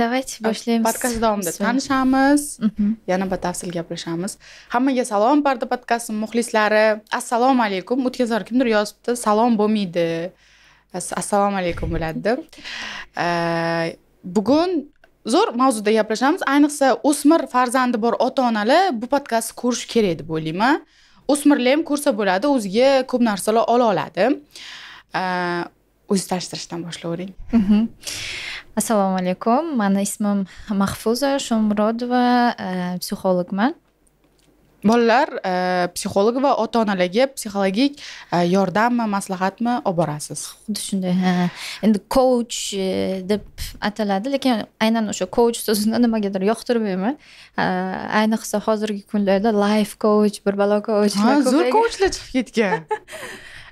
Давайте boshlaymiz. Podkast davomida tanishamiz, yana batafsil gaplashamiz. Hammaga salom, Parda podkasti muxlislari. Assalomu alaykum. O'tkazar kimdir yozibdi, salom bo'lmaydi. Assalomu alaykum bo'ladi deb. Bugun zo'r mavzuda gaplashamiz. Ayniqsa o'smir farzandi bor ota-onalar bu podkastni ko'rish kerak deb o'ylayman. O'smirlar ham ko'rsa bo'ladi, o'ziga ko'p narsalar ola oladi. O'zingizni tanishtirishdan boshlayvering. Assalomu alaykum. Meni ismim Mahfuza Shomurodova, psixologman. Bolalar psixolog va ota-onalarga psixologik yordammi, maslahatmi olib borasiz? Xuddi shunday. Endi coach deb ataladi, lekin aynan o'sha coach so'zini nimagadir yoqtirmayman. Ayniqsa hozirgi kunlarda life coach, bir balo coach. Zo'r coachlar chiqib ketgan.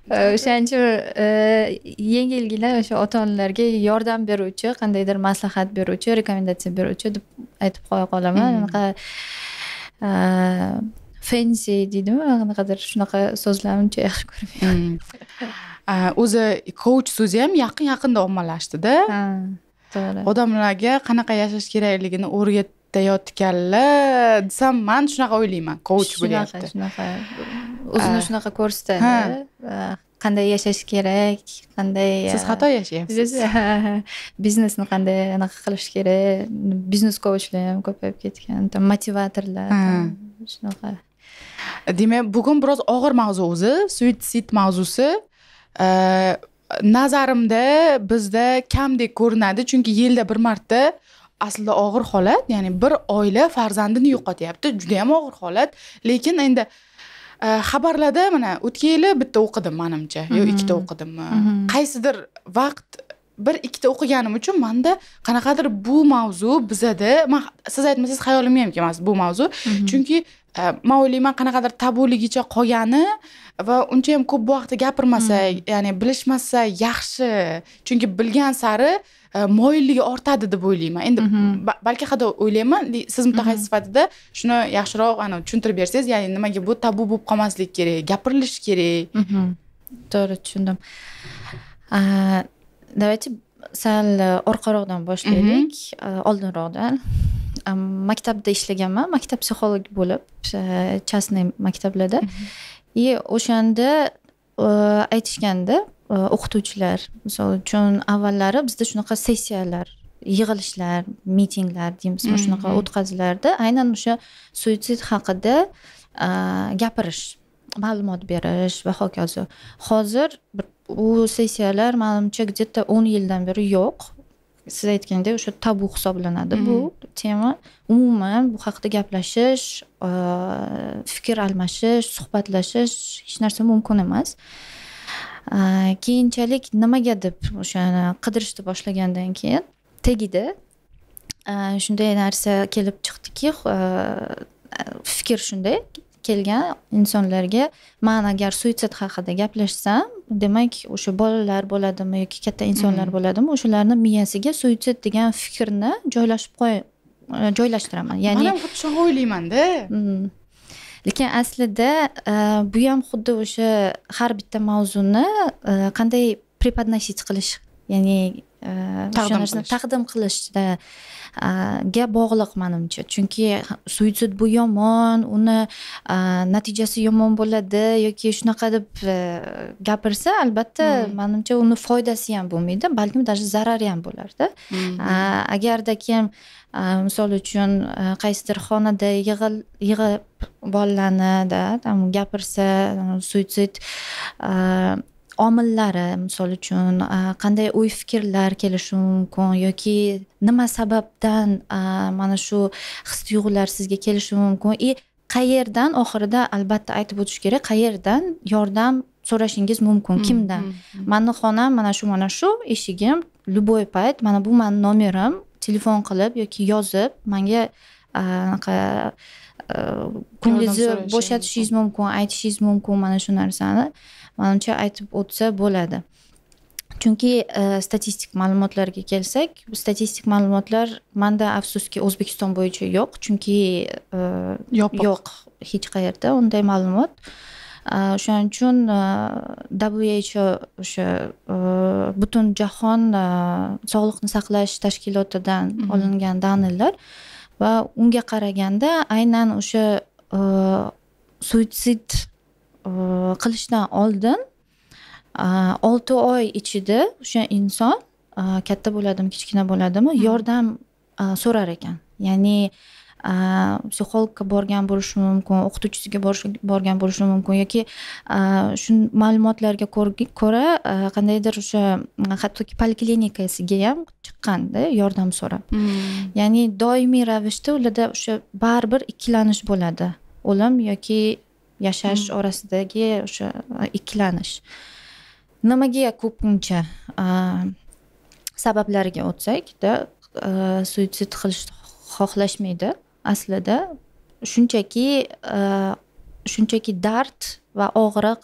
O'shaning uchun yengilgina o'sha ota-onalarga yordam beruvchi, qandaydir maslahat beruvchi, rekomendatsiya beruvchi deb aytib qo'ya qolaman. Anaqa fancy deydimi, qanaqadir shunaqa so'zlarni uncha yaxshi ko'rmayman. O'zi coach so'zi ham yaqin-yaqinda ommalashdi-da. To'g'ri. Odamlarga qanaqa yashash kerakligini o'rgatayotganlar desam, men shunaqa o'ylayman. Coach bo'lyapti. Shunaqa. O'zini shunaqa ko'rsatadi. Qanday yashash kerak, qanday siz xato yashayapsiz. Biznesni qanday anaqa qilish kerak, biznes coachlar ham ko'payib ketgan, motivatorlar, shunaqa. Demak, bugun biroz og'ir mavzu o'zi, suitsid mavzusi. Nazarimda bizda kamdek ko'rinadi, chunki yilda bir marta aslida og'ir holat, ya'ni bir oila farzandini yo'qotyapti, juda ham og'ir holat, lekin endi xabarlarda mana o'tgan yili bitta o'qidim menimcha, yo ikkita o'qidimmi. Qaysidir vaqt bir ikkita o'qiganim uchun menda qanaqadir bu mavzu bizada, siz aytmasangiz hayolimga ham kelmas bu mavzu, chunki men o'ylayman qanaqadir tabuligicha qolgani va uncha ham ko'p bu haqda gapirmasak, ya'ni bilishmasa yaxshi, chunki bilgan sari moyilligi ortadi deb o'ylayman. Endi balki hada o'ylayman, siz mutaxassis sifatida shuni yaxshiroq tushuntirib bersangiz, ya'ni nimaga bu tabu bo'lib qolmasligi kerak, gapirilishi kerak. To'g'ri tushundim. Давайте sal orqaroqdan boshlaylik, oldinroqdan. Maktabda ishlaganman, maktab psixolog bo'lib, частный maktablarda. O'shanda aytishganda o'qituvchilar, misol uchun avvallari bizda shunaqa sessiyalar, yig'ilishlar, mitinglar deymizmi, shunaqa o'tkazilardi. Aynan o'sha suitsid haqida gapirish, ma'lumot berish va hokazo. Hozir u sessiyalar menimcha где-то 10 yildan beri yo'q. Siz aytgandek o'sha tabu hisoblanadi bu tema. Umuman bu haqida gaplashish, fikr almashish, suhbatlashish hech narsa mumkin emas. Keyinchalik nimaga deb o'shani qidirishni boshlagandan keyin tagida shunday narsa kelib chiqdiki, fikr shunday kelgan insonlarga, men agar suitsid haqida gaplashsam, demak o'sha bolalar bo'ladimi yoki katta insonlar bo'ladimi, o'shalarning miyasiga suitsid degan fikrni joylashtiraman. Ya'ni men ham xuddi shuni o'ylayman-da. Lekin aslida bu ham xuddi o'sha har bitta mavzuni qanday prepodnосить qilish, ya'ni taqdim qilishda ga bog'liq menimcha. Chunki suitsid bu yomon, uni natijasi yomon bo'ladi yoki shunaqa deb gapirsa, albatta menimcha uni foydasi ham bo'lmaydi, balkim даже zarari ham bo'lardi. Agarda kim misol uchun qaysidir xonada yig'ib bolalarni gapirsa, suitsid omillari, misol uchun qanday o'y fikrlar kelishi mumkin yoki nima sababdan mana shu his tuyg'ular sizga kelishi mumkin, qayerdan, oxirida albatta aytib o'tish kerak, qayerdan yordam so'rashingiz mumkin, kimdan. Meni xonam mana shu eshigim, любой payt mana bu meni nomerim, telefon qilib yoki yozib menga ko'nglingizni bo'shatishingiz mumkin, aytishingiz mumkin mana shu narsani. Menimcha aytib o'tsa bo'ladi. Chunki statistik ma'lumotlarga kelsak, statistik ma'lumotlar menda afsuski O'zbekiston bo'yicha yo'q, chunki yo'q hech qayerda unday ma'lumot. O'shaning uchun WHO o'sha butun jahon sog'liqni saqlash tashkilotidan olingan dalillar va unga qaraganda aynan o'sha suitsid qilishdan oldin 6 oy ichida o'sha inson katta bo'ladimi kichkina bo'ladimi yordam so'rar ekan. Ya'ni psixologga borgan bo'lishi mumkin, o'qituvchisiga borgan bo'lishi mumkin yoki shu ma'lumotlarga ko'ra qandaydir o'sha hattoki poliklinikasiga ham chiqqanda yordam so'rab. Ya'ni doimiy ravishda ularda o'sha baribir ikkilanish bo'ladi. O'lim yoki yashash orasidagi o'sha ikkilanish. Nimaga ko'pincha sabablariga o'tsak-da, suitsid qilishni xohlashmaydi. Aslida shunchaki dard va og'riq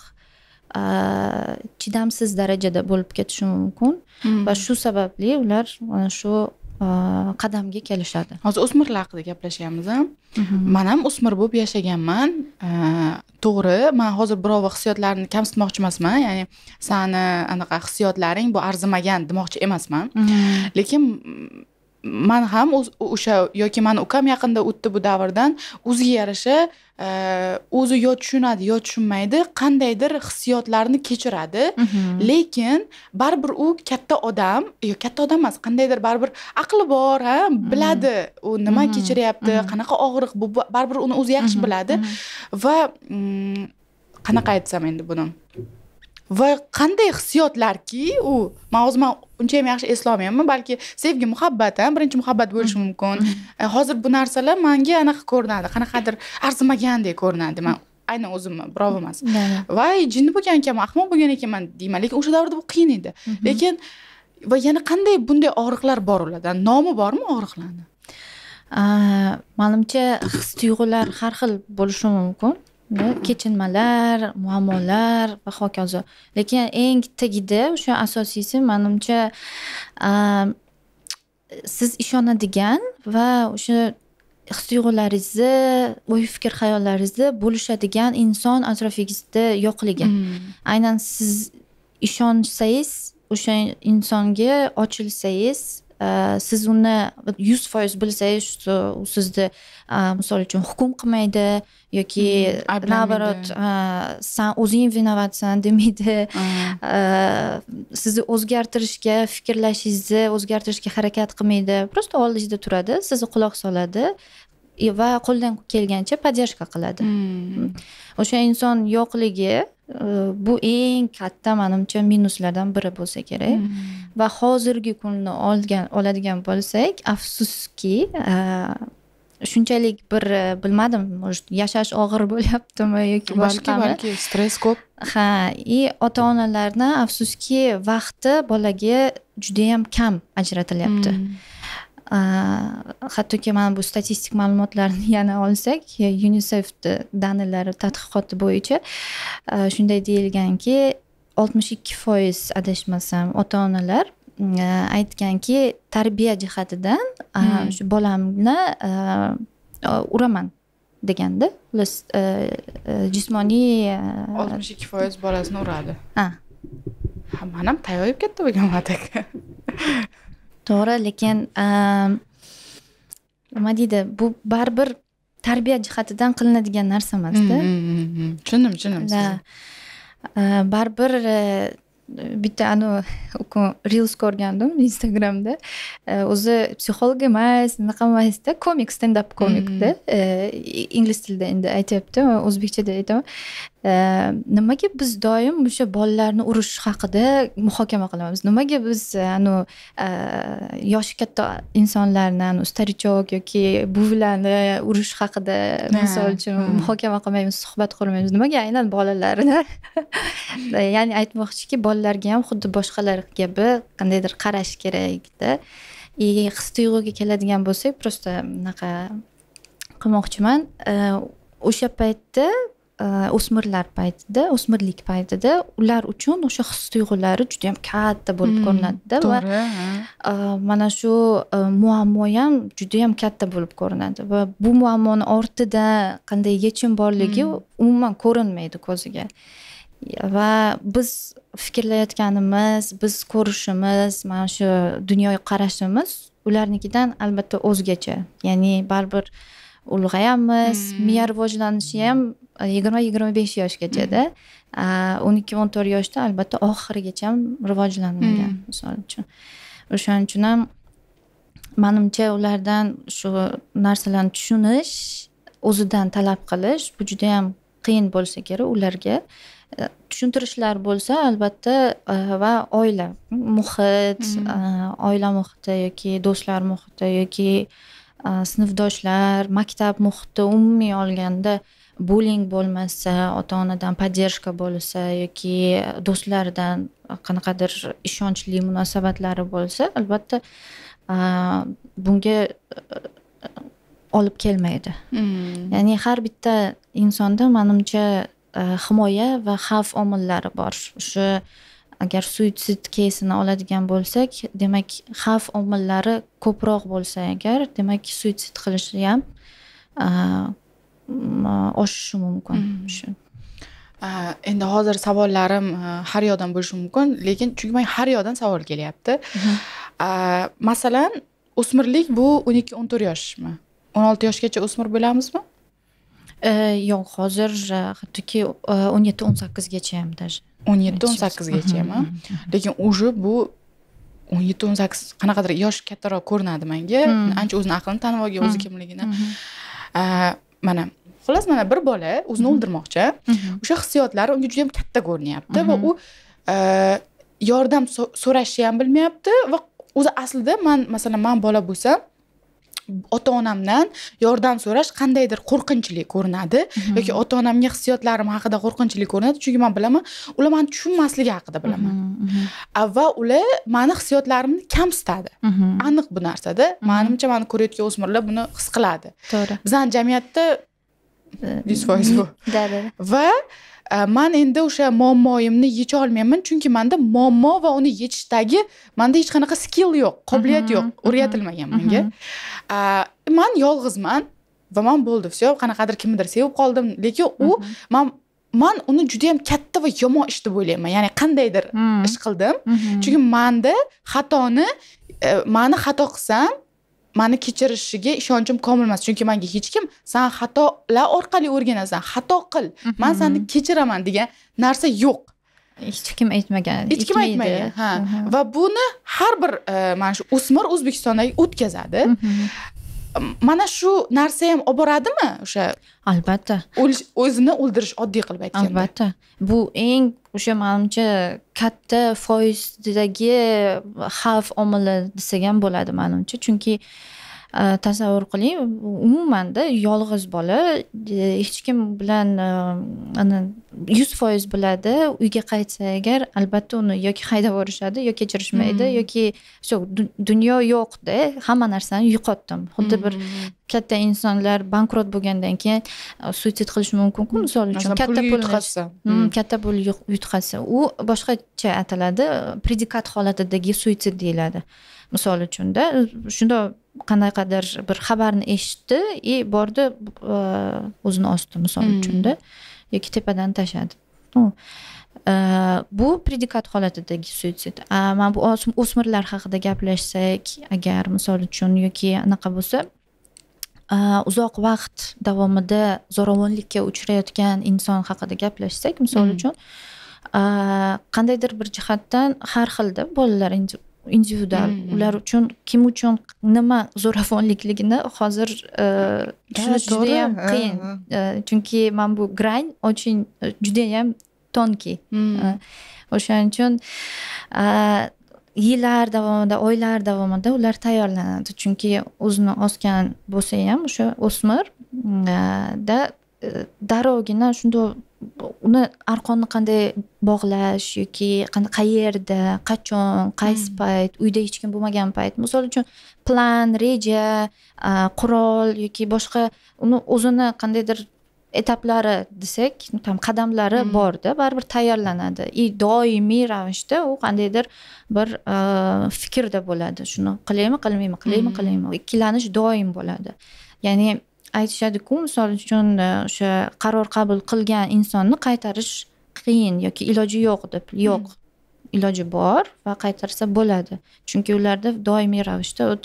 chidamsiz darajada bo'lib ketishi mumkin va shu sababli ular mana shu qadamga kelishadi. Hozir o'smirlar haqida gaplashyapmiz. Men ham o'smir bo'lib yashaganman. To'g'ri, men hozir birov hissiyotlarini kamsitmoqchi emasman. Ya'ni sani anaqa hissiyotlaring bu arzimagan demoqchi emasman. Lekin men ham o'sha yoki meni ukam yaqinda o'tdi bu davrdan, o'ziga yarasha o'zi yo tushunadi yo tushunmaydi, qandaydir hissiyotlarni kechiradi, lekin baribir u katta odam emas, qandaydir baribir aqli bor, biladi u nima kechiryapti, qanaqa og'riq bu, baribir uni o'zi yaxshi biladi va qanaqa aytsam endi buni, va qanday hissiyotlarki u, men o'zim uncha ham yaxshi eslolmayman, balki sevgi, muhabbat ham birinchi muhabbat bo'lishi mumkin. Hozir bu narsalar menga anaqa ko'rinadi, qanaqadir arzimagandek ko'rinadi. Men aynan o'zimni birov emas. Voy, jinni bo'lgan ekanman, ahmoq bo'lgan ekanman deyman, lekin o'sha davrda bu qiyin edi. Lekin va yana qanday bunday og'riqlar bor ulardan? Nomi bormi og'riqlarni? Menimcha his-tuyg'ular har xil bo'lishi mumkin. Kechinmalar, muammolar va hokazo. Lekin eng tagida o'sha asosiysi menimcha siz ishonadigan va o'sha his-tuyg'ularingizni, o'y-fikr xayollaringizni bo'lishadigan inson atrofingizda yo'qligi. Aynan siz ishonsangiz, o'sha insonga ochilsangiz, siz uni 100% bilsangiz, u sizni misol uchun hukm qilmaydi yoki navarot sen o'zing vinovatsan demaydi, sizni o'zgartirishga, fikrlashingizni o'zgartirishga harakat qilmaydi, prosta oldingizda turadi, sizni quloq soladi va qo'ldan kelgancha podдержка qiladi. O'sha inson yo'qligi bu eng katta menimcha minuslardan biri bo'lsa kerak. Va hozirgi kunni oladigan bo'lsak, afsuski shunchalik bir bilmadim, yashash og'ir bo'lyaptimi yoki boshqami? Balki stress ko'p. Ota-onalarning afsuski vaqti bolaga juda ham kam ajratilyapti. Hattoki mana bu statistik ma'lumotlarni yana olsak, UNICEF danilari tadqiqoti bo'yicha shunday deyilganki, 62% adashmasam ota-onalar aytganki, tarbiya jihatidan shu bolamni uraman deganda, jismoniy 62% bolasini uradi. Men ham tayyorib katta bo'lganman taka. To'g'ri, lekin nima deydi, bu baribir tarbiya jihatidan qilinadigan narsa emas-da. Tushundim. Baribir bitta reels ko'rgandim Instagramda. O'zi psixolog emas, unaqa emas-da, komik, stand-up komikda. Ingliz tilida endi aytyapti, o'zbekchada aytaman. Nimaga biz doim o'sha bolalarni urish haqida muhokama qilamiz? Nimaga biz yoshi katta insonlarni, starichok yoki buvilarni urish haqida misol uchun muhokama qilmaymiz, suhbat qurmaymiz? Nimaga aynan bolalarni? Ya'ni aytmoqchiki, bolalarga ham xuddi boshqalar kabi qandaydir qarash kerak-da. His-tuyg'uga keladigan bo'lsak, prosta bunaqa qilmoqchiman. O'sha paytda o'smirlar paytida, o'smirlik paytida ular uchun o'sha his tuyg'ulari juda ham katta bo'lib ko'rinadi-da va mana shu muammo ham juda ham katta bo'lib ko'rinadi va bu muammoni ortida qanday yechim borligi umuman ko'rinmaydi ko'ziga. Va biz fikrlayotganimiz, biz ko'rishimiz, mana shu dunyoga qarashimiz ularnikidan albatta o'zgacha. Ya'ni baribir ulg'ayamiz, miya rivojlanishi ham 20-25 yoshgacha-da. 12-14 yoshda albatta oxirigacha ham rivojlanmagan, misol uchun. O'shaning uchun ham menimcha ulardan shu narsalarni tushunish, o'zidan talab qilish bu juda ham qiyin bo'lsa kerak ularga. Tushuntirishlar bo'lsa albatta va oila muhit, oila muhiti yoki do'stlar muhiti yoki sinfdoshlar, maktab muhiti umumiy olganda bullying bo'lmasa, ota-onadan podдержка bo'lsa yoki do'stlardan qanaqadir ishonchli munosabatlari bo'lsa, albatta bunga olib kelmaydi. Ya'ni har bitta insonda menimcha himoya va xavf omillari bor. O'sha agar suitsid keysini oladigan bo'lsak, demak xavf omillari ko'proq bo'lsa agar, demak suitsid qilishi ham oshishi mumkin. Endi hozir savollarim har yoqdan bo'lishi mumkin, lekin chunki men har yoqdan savol kelyapti. Masalan, o'smirlik bu 12-14 yoshmi? 16 yoshgacha o'smir bo'lamizmi? Yo'q, hozir hattoki 17-18 gacha ham даже. 17-18 gachami? Lekin уже bu 17-18 qanaqadir yosh kattaroq ko'rinadi menga. Ancha o'zini aqlini tanib olgan, o'zi kimligini. Mana xullas mana bir bola o'zini o'ldirmoqchi. O'sha hissiyotlari unga juda ham katta ko'rinyapti va u yordam so'rashni ham bilmayapti va o'zi aslida masalan men bola bo'lsam ota-onamdan yordam so'rash qandaydir qo'rqinchli ko'rinadi yoki ota-onamga hissiyotlarim haqida qo'rqinchli ko'rinadi, chunki men bilaman, ular meni tushunmasligi haqida bilaman. Va ular meni hissiyotlarimni kamsitadi. Aniq bu narsada. Menimcha meni ko'rayotgan o'smirlar buni his qiladi. To'g'ri. Bizning jamiyatda 100% bu. Va men endi o'sha muammoyimni yecha olmayman, chunki menda muammo va uni yechishdagi menda hech qanaqa skill yo'q, qobiliyat yo'q, o'rgatilmagan menga. Men yolg'izman va men bo'ldi, всё, qanaqadir kimnidir sevib qoldim, lekin u men uni juda ham katta va yomon ish deb o'ylayman. Ya'ni qandaydir ish qildim, chunki menda xatoni, meni xato qilsam meni kechirishiga ishonchim komil emas, chunki menga hech kim sen xatolar orqali o'rganasan, xato qil, men seni kechiraman degan narsa yo'q. Hech kim aytmagan. Hech kim aytmagan. Va buni har bir mana shu o'smir O'zbekistondagi o'tkazadi. Mana shu narsa ham olib boradimi o'sha? Albatta. O'zini o'ldirish oddiy qilib aytganda. Albatta. Bu eng o'sha menimcha katta foizdagi xavf omili desak ham bo'ladi menimcha, chunki tasavvur qiling, umumanda yolg'iz bola hech kim bilan 100% biladi, uyga qaytsa agar albatta uni yoki haydab yuborishadi, yoki kechirishmaydi, yoki shu dunyo yo'qda, hamma narsani yo'qotdim. Xuddi bir katta insonlar bankrot bo'lgandan keyin suitsid qilishi mumkin-ku, misol uchun katta pul yutqazsa, u boshqacha ataladi, predikat holatidagi suitsid deyiladi. Misol uchun-da, shunda qanaqadir bir xabarni eshitdi, bordi o'zini osdi misol uchun-da, yoki tepadan tashladi. Bu predikat holatidagi suitsid. Men bu o'smirlar haqida gaplashsak, agar misol uchun yoki anaqa bo'lsa, uzoq vaqt davomida zo'ravonlikka uchrayotgan inson haqida gaplashsak, misol uchun, qandaydir bir jihatdan har xilda bolalar individual, ular uchun kim uchun nima zo'ravonlikligini hozir tushunish juda ham qiyin, chunki men bu gran очень juda ham tonki. O'shaning uchun yillar davomida, oylar davomida ular tayyorlanadi, chunki o'zini osgan bo'lsa ham o'sha o'smir da darrowgina shunda uni arqonni qanday bog'lash yoki qayerda, qachon, qaysi payt, uyda hech kim bo'lmagan payt, misol uchun plan, reja, qurol yoki boshqa uni o'zini qandaydir etaplari desak, tam qadamlari borda, baribir tayyorlanadi. Doimiy ravishda u qandaydir bir fikrda bo'ladi. Shuni qilaymi, qilmaymi, qilaymi. Ikkilanish doim bo'ladi. Ya'ni aytishadi-ku, misol uchun o'sha qaror qabul qilgan insonni qaytarish qiyin yoki iloji yo'q deb. Yo'q. Iloji bor va qaytarsa bo'ladi. Chunki ularda doimiy ravishda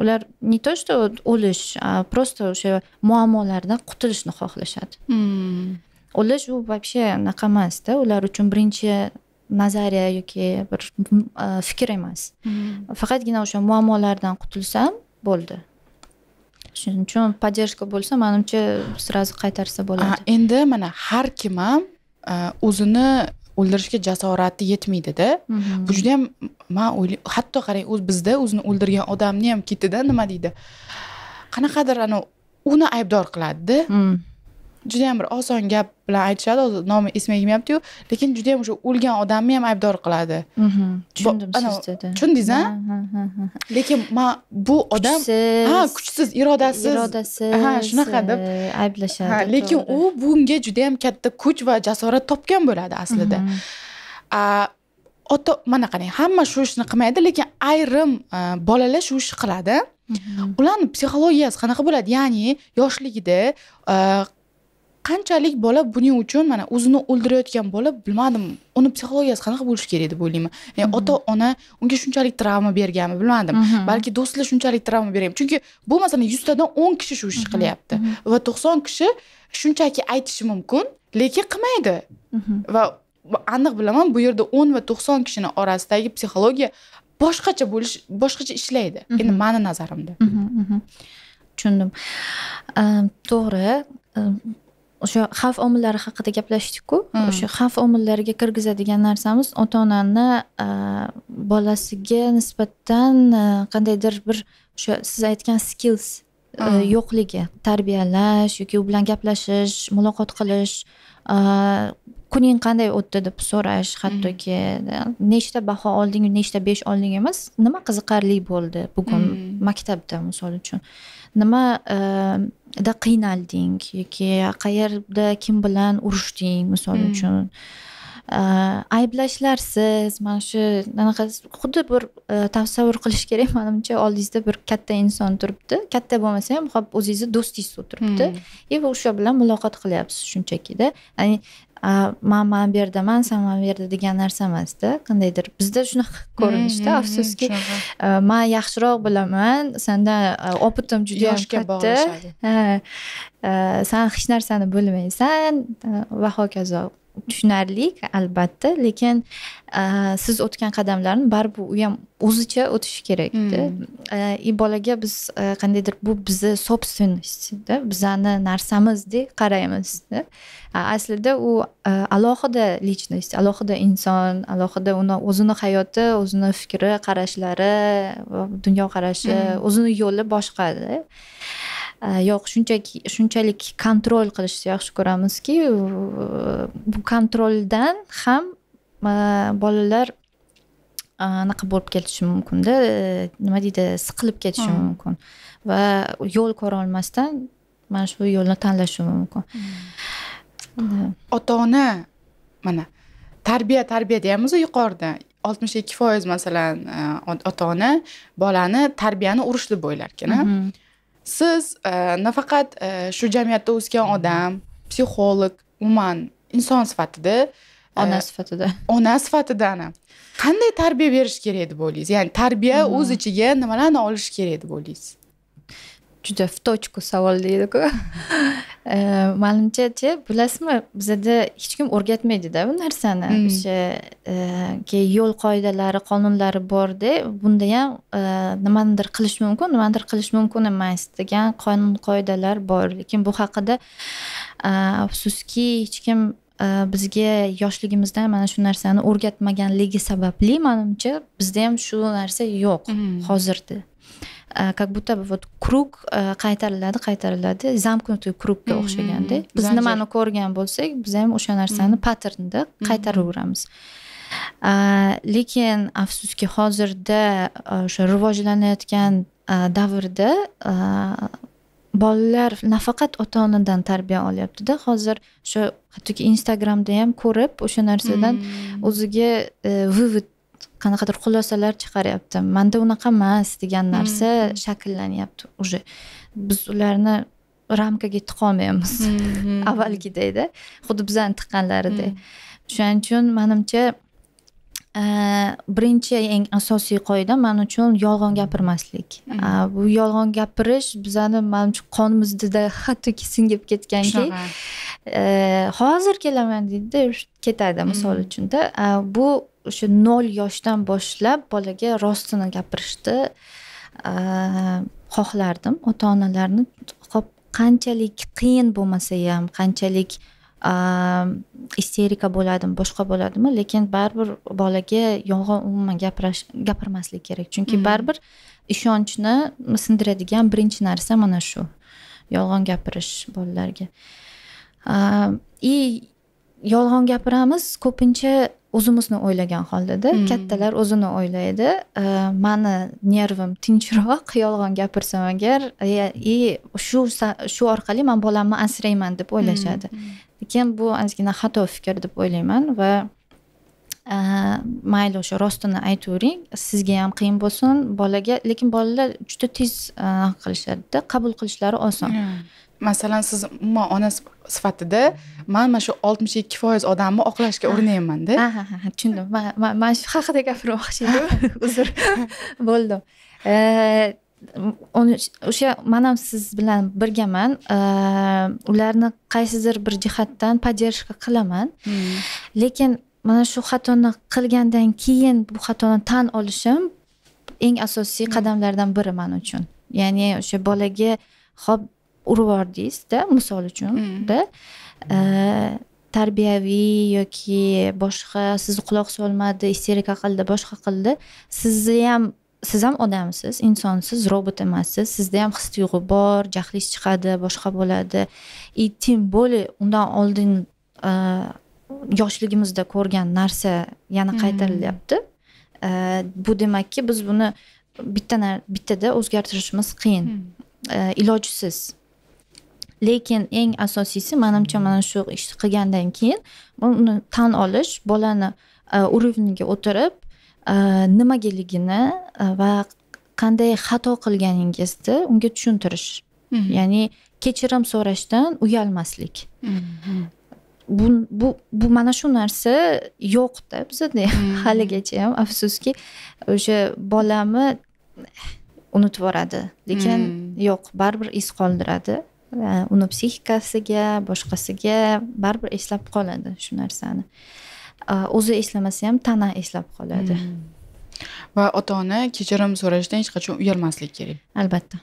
ular не то что o'lish, просто o'sha muammolardan qutulishni xohlashadi. O'lish u вообще unaqa emas-da, ular uchun birinchi nazariya yoki bir fikr emas. Faqatgina o'sha muammolardan qutulsam bo'ldi. Shuning uchun поддержка bo'lsa, menimcha sразу qaytarsa bo'ladi. Endi mana har kim ham o'zini o'ldirishga jasorati yetmaydi-da. Bu juda ham men o'ylayman, hatto qarang, bizda o'zini o'ldirgan odamni ham ketida nima deydi? Qanaqadir uni aybdor qiladi-da. Juda ham bir oson gap bilan aytishadi, hozir nomi esimga kelmayapti-yu, lekin juda ham o'sha o'lgan odamni ham aybdor qiladi. Tushundim sizni. Tushundingiz-a? Lekin men bu odam kuchsiz, irodasiz, shunaqa deb ayblashadi. Lekin u bunga juda ham katta kuch va jasorat topgan bo'ladi aslida. Mana qarang, hamma shu ishni qilmaydi, lekin ayrim bolalar shu ishni qiladi. Ularning psixologiyasi qanaqa bo'ladi? Ya'ni yoshligida qanchalik bola buning uchun mana o'zini o'ldirayotgan bola, bilmadim, uni psixologiyasi qanaqa bo'lishi kerak deb o'ylayman. Ya'ni ota-ona unga shunchalik travma berganmi, bilmadim. Balki do'stlar shunchalik travma bergan. Chunki bu masalan 100 tadan 10 kishi shu ishni qilyapti va 90 kishi shunchaki aytishi mumkin, lekin qilmaydi. Va aniq bilaman, bu yerda 10 va 90 kishining orasidagi psixologiya boshqacha ishlaydi. Endi meni nazarimda. Tushundim. To'g'ri. O'sha xavf omillari haqida gaplashdik-ku. O'sha xavf omillariga kirgizadigan narsamiz ota-onani bolasiga nisbatan qandaydir bir o'sha siz aytgan skills yo'qligi, tarbiyalash yoki u bilan gaplashish, muloqot qilish, kuning qanday o'tdi deb so'rash, hattoki nechta baho olding, nechta 5 olding emas, nima qiziqarli bo'ldi bugun maktabda misol uchun. Nima da qiynalding yoki qayerda kim bilan urushding misol uchun. Ayblashlarsiz, mana shu anaqa xuddi bir tasavvur qilish kerak, menimcha oldingizda bir katta inson turibdi. Katta bo'lmasa ham, xo'p, o'zingizni do'stingiz o'tiribdi. Va o'sha bilan muloqot qilyapsiz shunchaki-da. Ya'ni men bu yerdaman, sen men bu yerda degan narsa emas-da. Qandaydir bizda shunaqa ko'rinishda, afsuski, men yaxshiroq bilaman, sendan opitim juda ham katta. Sen hech narsani bilmaysan va hokazo. Tushunarli, albatta, lekin siz o'tgan qadamlarni baribir u ham o'zicha o'tishi kerak-da. Bolaga biz qandaydir bu bizni собственность-da, bizani narsamizdek qaraymiz-da. Aslida u alohida lичность, alohida inson, alohida uni o'zini hayoti, o'zini fikri, qarashlari, dunyo qarashi, o'zini yo'li boshqa-da. Yo'q, shunchalik kontrol qilishni yaxshi ko'ramizki, bu kontroldan ham bolalar anaqa bo'lib ketishi mumkin-da, nima deydi, siqilib ketishi mumkin va yo'l ko'ra olmasdan mana shu yo'lni tanlashi mumkin. Ota-ona mana tarbiya deyamiz yuqorida 62% masalan ota-ona bolani tarbiyani urush deb o'ylar ekan. Siz nafaqat shu jamiyatda o'sgan odam, psixolog, umuman inson sifatida, ona sifatida qanday tarbiya berish kerak deb o'ylaysiz? Ya'ni tarbiya o'z ichiga nimalarni olish kerak deb o'ylaysiz? Juda в точку savol deydi-ku. Menimcha, bilasizmi, bizda hech kim o'rgatmaydi-da bu narsani. O'sha yo'l qoidalari, qonunlari bor-da, bunda ham nimanidir qilish mumkin, nimanidir qilish mumkin emas degan qonun qoidalar bor. Lekin bu haqida afsuski hech kim bizga yoshligimizdan mana shu narsani o'rgatmaganligi sababli menimcha bizda ham shu narsa yo'q hozirda. Как будто вот kruг qaytariladi, zamknutый krugga o'xshaganda. Biz nimani ko'rgan bo'lsak, biz ham o'sha narsani patternda qaytaraveramiz. Lekin afsuski hozirda o'sha rivojlanayotgan davrda bolalar nafaqat ota-onadan tarbiya olyapti-da, hozir o'sha hattoki Instagramda ham ko'rib o'sha narsadan o'ziga vывод qanaqadir xulosalar chiqaryapti. Menda unaqa emas degan narsa shakllanyapti уже. Biz ularni ramkaga tiqolmayapmiz. Avvalgidek-da, xuddi bizani tiqqanlaridek. Shuning uchun menimcha birinchi eng asosiy qoida men uchun yolg'on gapirmaslik. Bu yolg'on gapirish bizani menimcha qonimizda hattoki singib ketganki, hozir kelaman deydi, ketadi misol uchun-da. Bu o'sha 0 yoshdan boshlab bolaga rostini gapirishni xohlardim. Ota-onalarni hop qanchalik qiyin bo'lmasa ham, qanchalik isterika bo'ladimi, boshqa bo'ladimi, lekin baribir bolaga yolg'on umuman gapirmaslik kerak. Chunki baribir ishonchni sindiradigan birinchi narsa mana shu. Yolg'on gapirish bolalarga. Yolg'on gapiramiz ko'pincha o'zimizni o'ylagan holda-da. Kattalar o'zini o'ylaydi. Mani nervim tinchroq yolg'on gapirsam agar, shu orqali men bolamni asrayman deb o'ylashadi. Lekin bu ozgina xato fikr deb o'ylayman va mayli o'sha rostini aytavering, sizga ham qiyin bo'lsin, bolaga, lekin bolalar juda tez qilishadi-da, qabul qilishlari oson. Masalan, siz umuman ona sifatida men mana shu 62% odamni oqlashga urinayman-da. Ha, tushundim. Men shu haqida gapirmoqchi edim. Uzr. Bo'ldim. O'sha men ham siz bilan birgaman. Ularni qaysidir bir jihatdan поддержка qilaman. Lekin mana shu xatoni qilgandan keyin bu xatoni tan olishim eng asosiy qadamlardan biri men uchun. Ya'ni o'sha bolaga hop urib yubordingiz-da, misol uchun-da, tarbiyaviy yoki boshqa sizni quloq solmadi, isterika qildi, boshqa qildi. Siz ham odamsiz, insonsiz, robot emassiz. Sizda ham his-tuyg'u bor, jahlingiz chiqadi, boshqa bo'ladi. Tim bo'lib undan oldin yoshligimizda ko'rgan narsa yana qaytarilyapti. Bu demakki biz buni bittada o'zgartirishimiz qiyin, ilojsiz. Lekin eng asosiysi menimcha mana shu ishni qilgandan keyin uni tan olish, bolani urovniga o'tirib nimagaligini va qanday xato qilganingizni unga tushuntirish. Ya'ni kechirim so'rashdan uyalmaslik. Bu mana shu narsa yo'q-da bizda haligacha ham, afsuski o'sha bolamni unutib yuboradi, lekin yo'q, baribir iz qoldiradi. Uni psixikasiga, boshqasiga baribir eslab qoladi shu narsani. O'zi eslamasa ham tana eslab qoladi. Va ota-ona kechirim so'rashdan hech qachon uyalmaslik kerak. Albatta.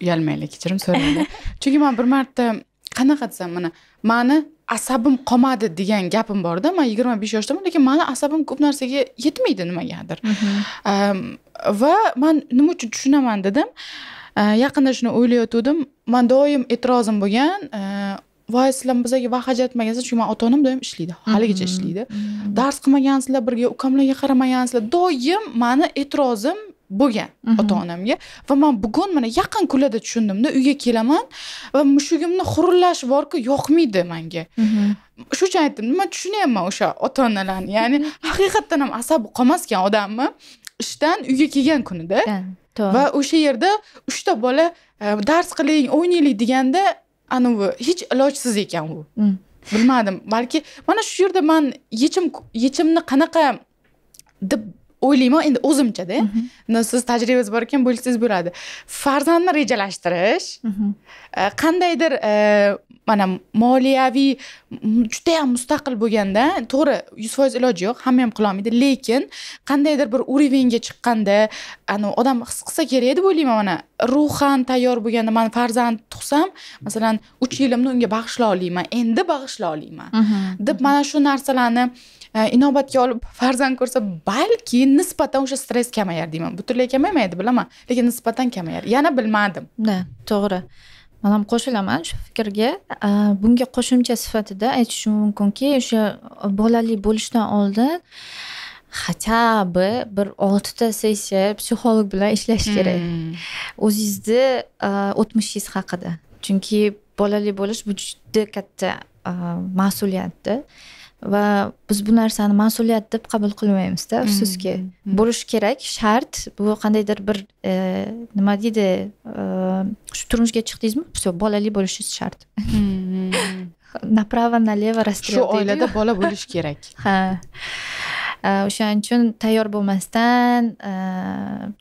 Uyalmaylik, kechirim so'raylik. Chunki men bir marta qanaqa desam, meni asabim qolmadi degan gapim bor-da. Men 25 yoshdaman, lekin meni asabim ko'p narsaga yetmaydi nimagadir. Va men nima uchun tushunaman dedim. Yaqinda shuni o'ylayotgandim. Men doim e'tirozim bo'lgan, voy sizlar bizga vaqt ajratmagansiz, chunki men ota-onam doim ishlaydi, haligacha ishlaydi. Dars qilmagansizlar, birga ukamlarga qaramagansizlar. Doim meni e'tirozim bo'lgan ota-onamga va men bugun mana yaqin kunlarda tushundimda, uyga kelaman va mushugimni xurillash borku yoqmaydi menga. Shu uchun aytdim, men tushunyapman o'sha ota-onalarni. Ya'ni haqiqatan ham asabi qolmasgan odamni ishdan uyga kelgan kunida va o'sha yerda 3 ta bola dars qiling, o'ynaylik deganda, anavi hech ilojsiz ekan u. Bilmadim, balki mana shu yerda men yechimni qanaqa deb o'ylayman endi o'zimcha-da. Siz tajribangiz bor ekan, bo'lsangiz bo'ladi. Farzandni rejalashtirish, qandaydir mana moliyaviy juda ham mustaqil bo'lganda, to'g'ri 100% iloji yo'q, hamma ham qila olmaydi, lekin qandaydir bir urovengga chiqqanda, odam his qilsa kerak deb o'ylayman. Mana ruhan tayyor bo'lganda, men farzand tug'sam, masalan, 3 yilimni unga bag'ishla olayman, endi bag'ishla olayman deb mana shu narsalarni inobatga olib farzand ko'rsa, balki nisbatan o'sha stress kamayar deyman. Butunlay kamamaydi bilaman, lekin nisbatan kamayar. Yana bilmadim. To'g'ri. Men ham qo'shilaman shu fikrga. Bunga qo'shimcha sifatida aytishim mumkinki, o'sha bolali bo'lishdan oldin хотя бы bir 6 sessiya psixolog bilan ishlash kerak o'zingizni o'tmishingiz haqida, chunki bolali bo'lish bu juda katta mas'uliyatda va biz bu narsani mas'uliyat deb qabul qilmaymizda, afsuski. Bo'lishi kerak, shart. Bu qandaydir bir nima deydi, shu turmushga chiqdingizmi, все, bolali bo'lishingiz shart. Направо налево расстрел. Shu oilada bola bo'lish kerak. Ha. O'shaning uchun tayyor bo'lmasdan,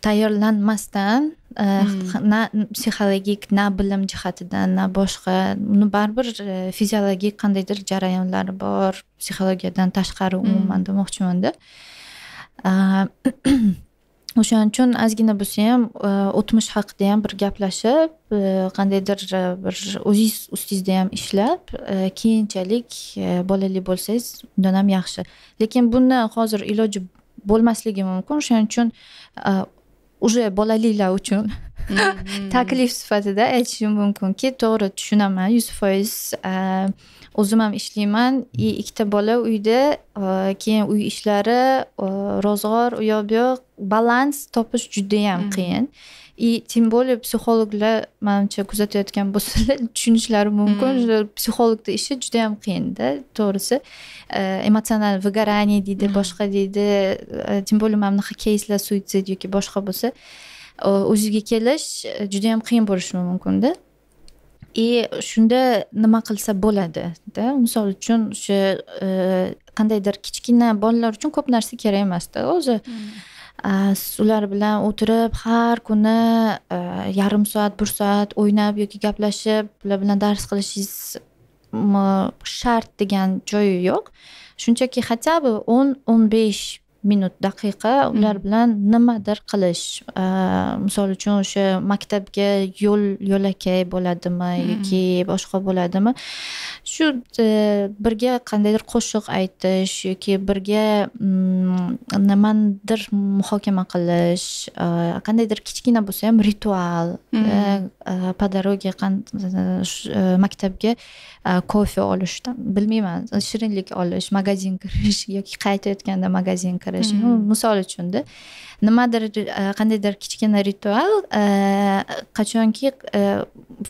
tayyorlanmasdan, na psixologik, na bilim jihatidan, na boshqa, uni baribir fiziologik qandaydir jarayonlari bor, psixologiyadan tashqari umuman demoqchimanda. O'shaning uchun ozgina bo'lsa ham o'tmish haqida ham bir gaplashib, qandaydir bir o'zingiz ustingizda ham ishlab, keyinchalik bolali bo'lsangiz undan ham yaxshi. Lekin bundan hozir iloji bo'lmasligi mumkin. O'shaning uchun уже bolalilar uchun taklif sifatida aytishim mumkinki, to'g'ri tushunaman, 100%. O'zim ham ishlayman, ikkita bola uyda, keyin uy ishlari, ro'zg'or, u yoq bu yoq, balans topish juda ham qiyin. Tim более psixologlar menimcha kuzatayotgan bo'lsalar tushunishlari mumkin. Psixologning ishi juda ham qiyin-da, to'g'risi. Emotsional выгорание deydi, boshqa deydi. Tim более mana bunaqa keyslar, suitsid yoki boshqa bo'lsa, o'zingizga kelish juda ham qiyin bo'lishi mumkin-da. Shunda nima qilsa bo'ladi-da. Misol uchun o'sha qandaydir kichkina bolalar uchun ko'p narsa kerak emas-da o'zi. Ular bilan o'tirib har kuni yarim soat, 1 soat o'ynab yoki gaplashib, ular bilan dars qilishingiz shart degan joyi yo'q. Shunchaki хотя бы 10-15 minut, daqiqa ular bilan nimadir qilish. Misol uchun o'sha maktabga yo'lakay bo'ladimi yoki boshqa bo'ladimi? Shu birga qandaydir qo'shiq aytish yoki birga nimadir muhokama qilish, qandaydir kichkina bo'lsa ham ritual, по дороге maktabga kofe olishdan, bilmayman, shirinlik olish, magazin kirish yoki qaytayotganda magazin kirish, misol uchunda nimadir qandaydir kichkina ritual, qachonki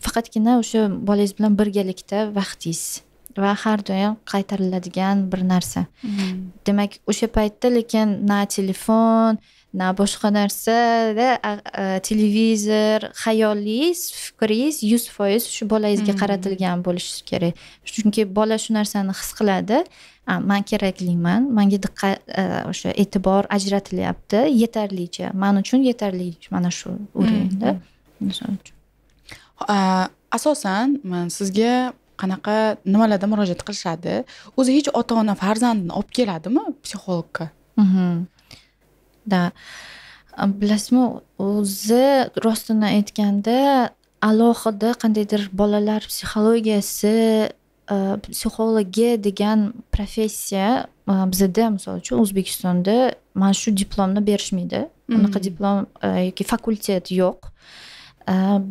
faqatgina o'sha bolangiz bilan birgalikda vaqtingiz va har doim qaytariladigan bir narsa. Demak, o'sha paytda lekin na telefon, na boshqa narsada, televizor, xayolingiz, fikringiz 100% shu bolangizga qaratilgan bo'lishi kerak. Chunki bola shu narsani his qiladi. Men kerakliman, menga diqqat, o'sha e'tibor ajratilyapti, yetarlicha. Men uchun yetarli mana shu o'rinda. Asosan men sizga qanaqa nimalarda murojaat qilishadi? O'zi hech ota-ona farzandini olib keladimi psixologga? Da. Bilasizmi, o'zi rostini aytganda alohida qandaydir bolalar psixologiyasi, psixologiya degan professiya bizda, misol uchun O'zbekistonda mana shu diplomni berishmaydi. Unaqa diplom yoki fakultet yo'q.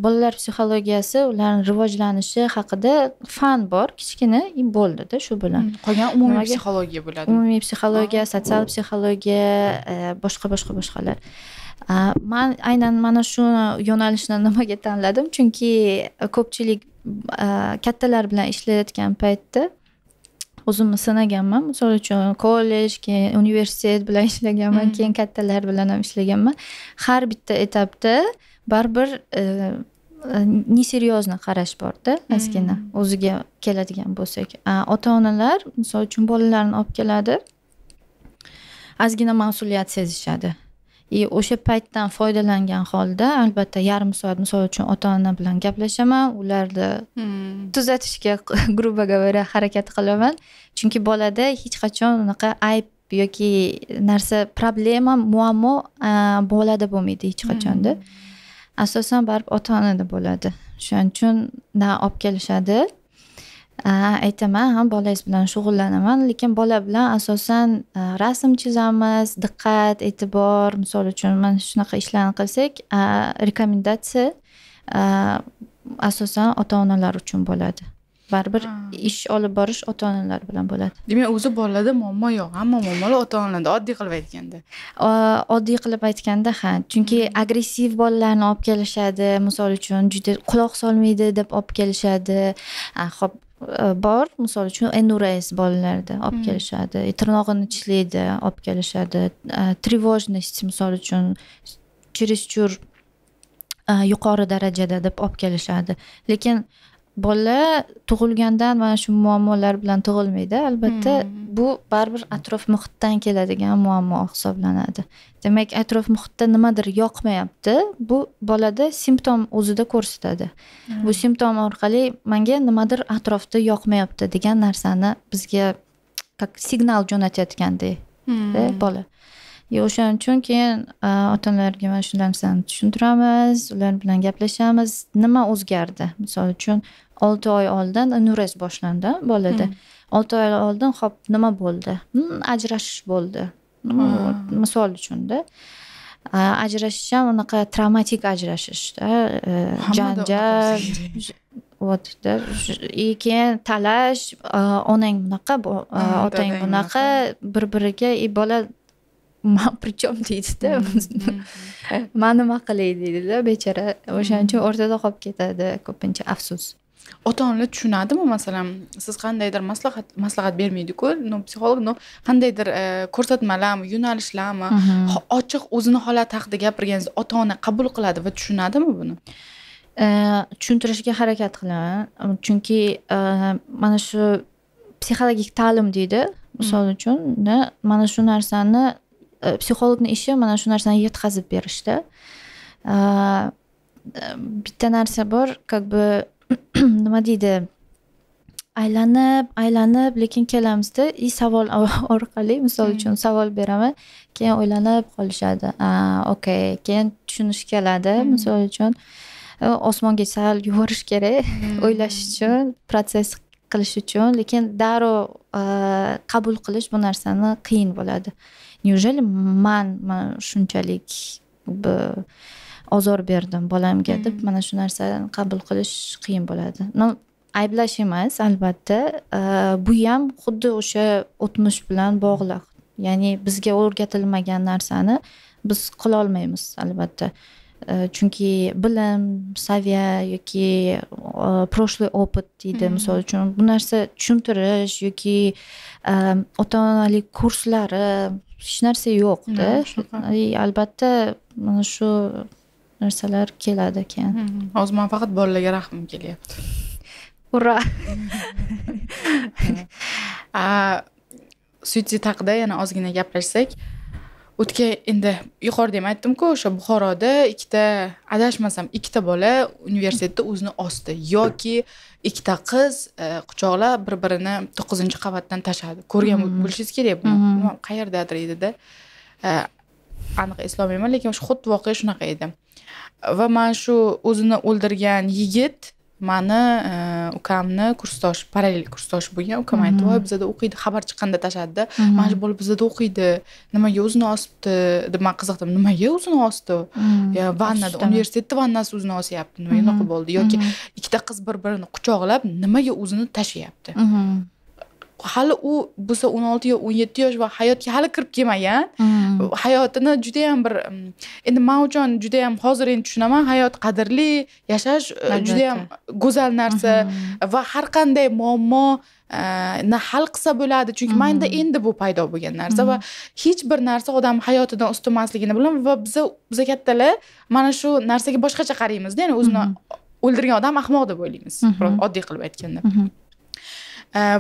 Bolalar psixologiyasi, ularning rivojlanishi haqida fan bor, kichkina bo'ldi-da shu bilan. Qolgan umumiy psixologiya bo'ladi. Umumiy psixologiya, sotsial psixologiya, boshqalar. Men aynan mana shu yo'nalishni nimaga tanladim? Chunki ko'pchilik kattalar bilan ishlayotgan paytda o'zimni sinaganman. Misol uchun kollej, keyin universitet bilan ishlaganman, keyin kattalar bilan ham ishlaganman. Har bitta etapda baribir neseryozni qarash bor-da, ozgina o'ziga keladigan bo'lsak. Ota-onalar misol uchun bolalarini olib keladi, ozgina mas'uliyat sezishadi. O'sha paytdan foydalangan holda albatta yarim soat misol uchun ota-ona bilan gaplashaman, ularni tuzatishga грубо говоря harakat qilaman. Chunki bolada hech qachon unaqa ayb yoki narsa, problema, muammo bolada bo'lmaydi hech qachonda. Asosan baribir ota-onada bo'ladi. Shuning uchun olib kelishadi. Aytaman, ham bolangiz bilan shug'ullanaman, lekin bola bilan asosan rasm chizamiz, diqqat, e'tibor, misol uchun mana shunaqa ishlarni qilsak, rekomendatsiya asosan ota-onalar uchun bo'ladi. baribir ish olib borish ota-onalar bilan bo'ladi. Demak, o'zi bolada muammo yo'q, hamma muammolar ota-onalarda, oddiy qilib aytganda. Oddiy qilib aytganda ha, chunki agressiv bolalarni olib kelishadi, misol uchun juda quloq solmaydi deb olib kelishadi. Xo'p, bor, misol uchun NRS bolalarda olib kelishadi, tirnog'ini tishlaydi, olib kelishadi. Trevojность misol uchun чересчур yuqori darajada deb olib kelishadi. Lekin bola tug'ilgandan mana shu muammolar bilan tug'ilmaydi. Albatta, bu baribir atrof muhitdan keladigan muammo hisoblanadi. Demak, atrof muhitda nimadir yoqmayapti, bu bolada simptom o'zida ko'rsatadi. Bu simptom orqali menga nimadir atrofda yoqmayapti degan narsani bizga signal jo'natayotgandek bola. O'shaning uchun keyin ota-onalarga mana shu narsani tushuntiramiz, ular bilan gaplashamiz. Nima o'zgardi? Misol uchun 6 oy oldin NRS boshlandi bolada. 6 oy oldin hop nima bo'ldi? Ajrashish bo'ldi. Misol uchunda ajrashish ham unaqa travmatik ajrashishda, janjal, keyin talash, onang bunaqa, otang bunaqa, bir-biriga bola prichom deydi-da. Men nima qilay deydi-da, bechora. O'shaning uchun o'rtada qolib ketadi ko'pincha, afsus. Ota-onalar tushunadimi, masalan, siz qandaydir maslahat bermaydi-ku, psixolog qandaydir ko'rsatmalarmi, yo'nalishlarmi, ochiq o'zini holati haqida gapirganingizda ota-ona qabul qiladi va tushunadimi buni? Tushuntirishga harakat qilaman. Chunki mana shu psixologik ta'lim deydi, misol uchun, mana shu narsani psixologning ishi mana shu narsani yetkazib berishda. Bitta narsa bor, как бы nima deydi, aylanib lekin kelamizda, savol orqali, misol uchun savol beraman, keyin o'ylanib qolishadi. Okey, keyin tushunish keladi, misol uchun osmonga sal yuborish kerak, o'ylash uchun, protsess qilish uchun, lekin darrov qabul qilish bu narsani qiyin bo'ladi. Неужели men shunchalik ozor berdim bolamga deb mana shu narsani qabul qilish qiyin bo'ladi. Ayblash emas, albatta, bu ham xuddi o'sha o'tmish bilan bog'liq. Ya'ni bizga o'rgatilmagan narsani biz qila olmaymiz, albatta. Chunki bilim, saviya yoki прошлый опыт deydi, misol uchun bu narsa tushuntirish yoki ota-onalik kurslari hech narsa yo'q-da. Albatta, mana shu narsalar keladi keyin. Hozir men faqat bolalarga rahmim kelyapti. Ura. Suitsid haqida yana ozgina gaplashsak, o'tgan endi yuqorida ham aytdim-ku, o'sha Buxoroda adashmasam ikkita bola universitetda o'zini osdi yoki ikkita qiz quchoqlab bir-birini 9-qavatdan tashladi. Ko'rgan bo'lishingiz kerak buni. Qayerdadir edi-da. Aniq eslolmayman, lekin o'sha xuddi voqea shunaqa edi. Va men shu o'zini o'ldirgan yigit mani ukamni kursdosh, parallel kursdosh bo'lgan. Ukam aytdi, "Voy, bizada o'qiydi, xabar chiqqanda tashladida, mana shu bola bizada o'qiydi. Nimaga o'zini osibdi?" deb men qiziqdim. Nimaga o'zini osdi? Ya, vannada, universitetda vannasi o'zini osyapti. Nima unaqa bo'ldi? Yoki ikkita qiz bir-birini quchoqlab, nimaga o'zini tashlayapti? Hali u bo'lsa 16 yo 17 yosh va hayotga hali kirib kelmagan. Hayotini juda ham bir endi men uchun juda ham hozir endi tushunaman, hayot qadrli, yashash juda ham go'zal narsa va har qanday muammo hal qilsa bo'ladi. Chunki menda endi bu paydo bo'lgan narsa va hech bir narsa odam hayotidan ustun emasligini bilaman va biz kattalar mana shu narsaga boshqacha qaraymiz-da. Ya'ni o'zini o'ldirgan odam ahmoq deb o'ylaymiz. Oddiy qilib aytganda.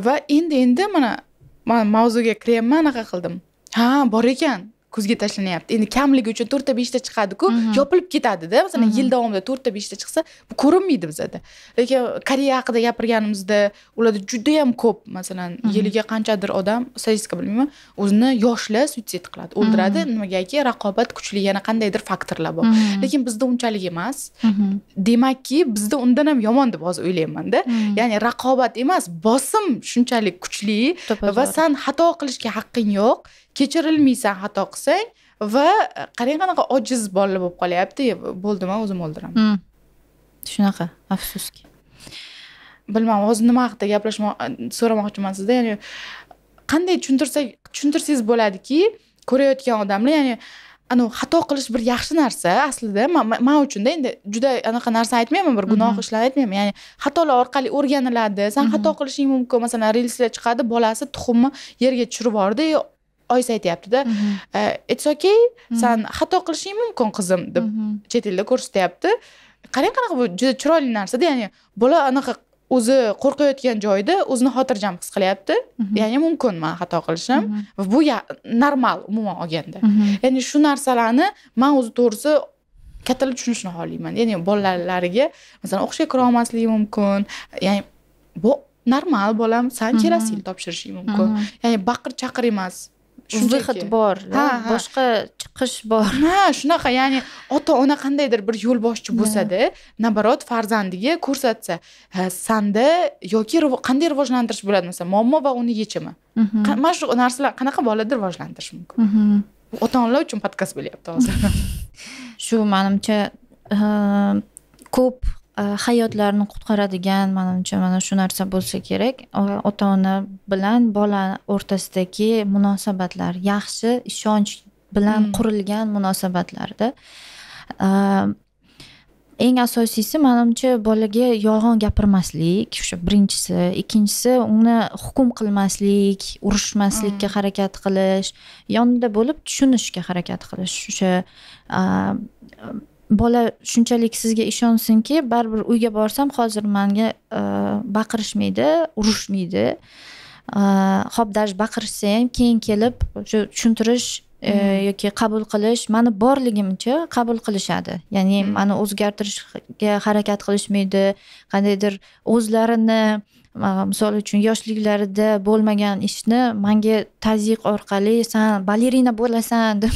Va endi mana mavzuga kiryapman, anaqa qildim. Ha, bor ekan. Kuzga tashlanyapti. Endi kamligi uchun 4 ta 5 ta chiqadi-ku, yopilib ketadi-da. Masalan, yil davomida 4 ta 5 ta chiqsa, bu ko'rinmaydi bizda. Lekin Koreya haqida gapirganimizda ularda juda ham ko'p, masalan, yiliga qanchadir odam, statistika bilmayman, o'zini yoshlar suitsid qiladi, o'ldiradi. Nimagaki raqobat kuchli, yana qandaydir faktorlar bor. Lekin bizda unchalik emas. Demakki, bizda undan ham yomon deb hozir o'ylayman-da. Ya'ni raqobat emas, bosim shunchalik kuchli va sen xato qilishga haqqing yo'q. Kechirilmaysan xato qilsang va qarang qanaqa ojiz bolalar bo'lib qolyapti. Bo'ldi, men o'zim o'ldiraman. Shunaqa, afsuski. bilmadim hozir nima haqida so'ramoqchiman sizdan, ya'ni qanday tushuntirsangiz bo'ladiki, ko'rayotgan odamlar, ya'ni xato qilish bir yaxshi narsa aslida men uchunda. Endi juda anaqa narsa aytmayman, bir gunoh ishlarni aytmayman. Ya'ni xatolar orqali o'rganiladi. Sen xato qilishing mumkin. Masalan, reelslar chiqadi, bolasi tuxumni yerga tushirib yubordi, oyisi aytayapti-da, it's okay, sen xato qilishing mumkin qizim deb chet elda ko'rsatyapti. Qarang qanaqa bu juda chiroyli narsa-da, ya'ni bola anaqa o'zi qo'rqayotgan joyda o'zini xotirjam his qilyapti. Ya'ni mumkin men xato qilishim va bu normal umuman olganda. Ya'ni shu narsalarni men o'zi to'g'risi kattalar tushunishni xohlayman. Ya'ni bolalariga masalan o'qishga kira olmasligi mumkin. Ya'ni bu normal, bolam sen kelasi yil topshirishing mumkin. Ya'ni baqir-chaqir emas. Vihd bor, boshqa chiqish bor. Shunaqa, ya'ni ota-ona qandaydir bir yo'lboshchi bo'lsa-da, nabarot farzandiga ko'rsatsa, sanda yoki qanday rivojlantirish bo'ladi, masalan, muammo va uni yechimi. Mana shu narsalar qanaqa bolada rivojlantirish mumkin? Ota-onalar uchun podkast bo'lyapti hozir. Shu menimcha ko'p hayotlarni qutqaradigan, menimcha mana shu narsa bo'lsa kerak. Ota-ona bilan bola o'rtasidagi munosabatlar, yaxshi ishonch bilan qurilgan munosabatlarda eng asosiysi menimcha bolaga yolg'on gapirmaslik, o'sha birinchisi. Ikkinchisi uni hukm qilmaslik, urushmaslikka harakat qilish, yonida bo'lib tushunishga harakat qilish. O'sha bola shunchalik sizga ishonsinki, baribir uyga borsam hozir menga baqirishmaydi, urushmaydi. Xo'p, daj baqirishsa ham keyin kelib o'sha tushuntirish yoki qabul qilish, meni borligimcha qabul qilishadi. Ya'ni meni o'zgartirishga harakat qilishmaydi. Qandaydir o'zlarini misol uchun yoshliklarida bo'lmagan ishni menga tazyiq orqali sen balerina bo'lasan deb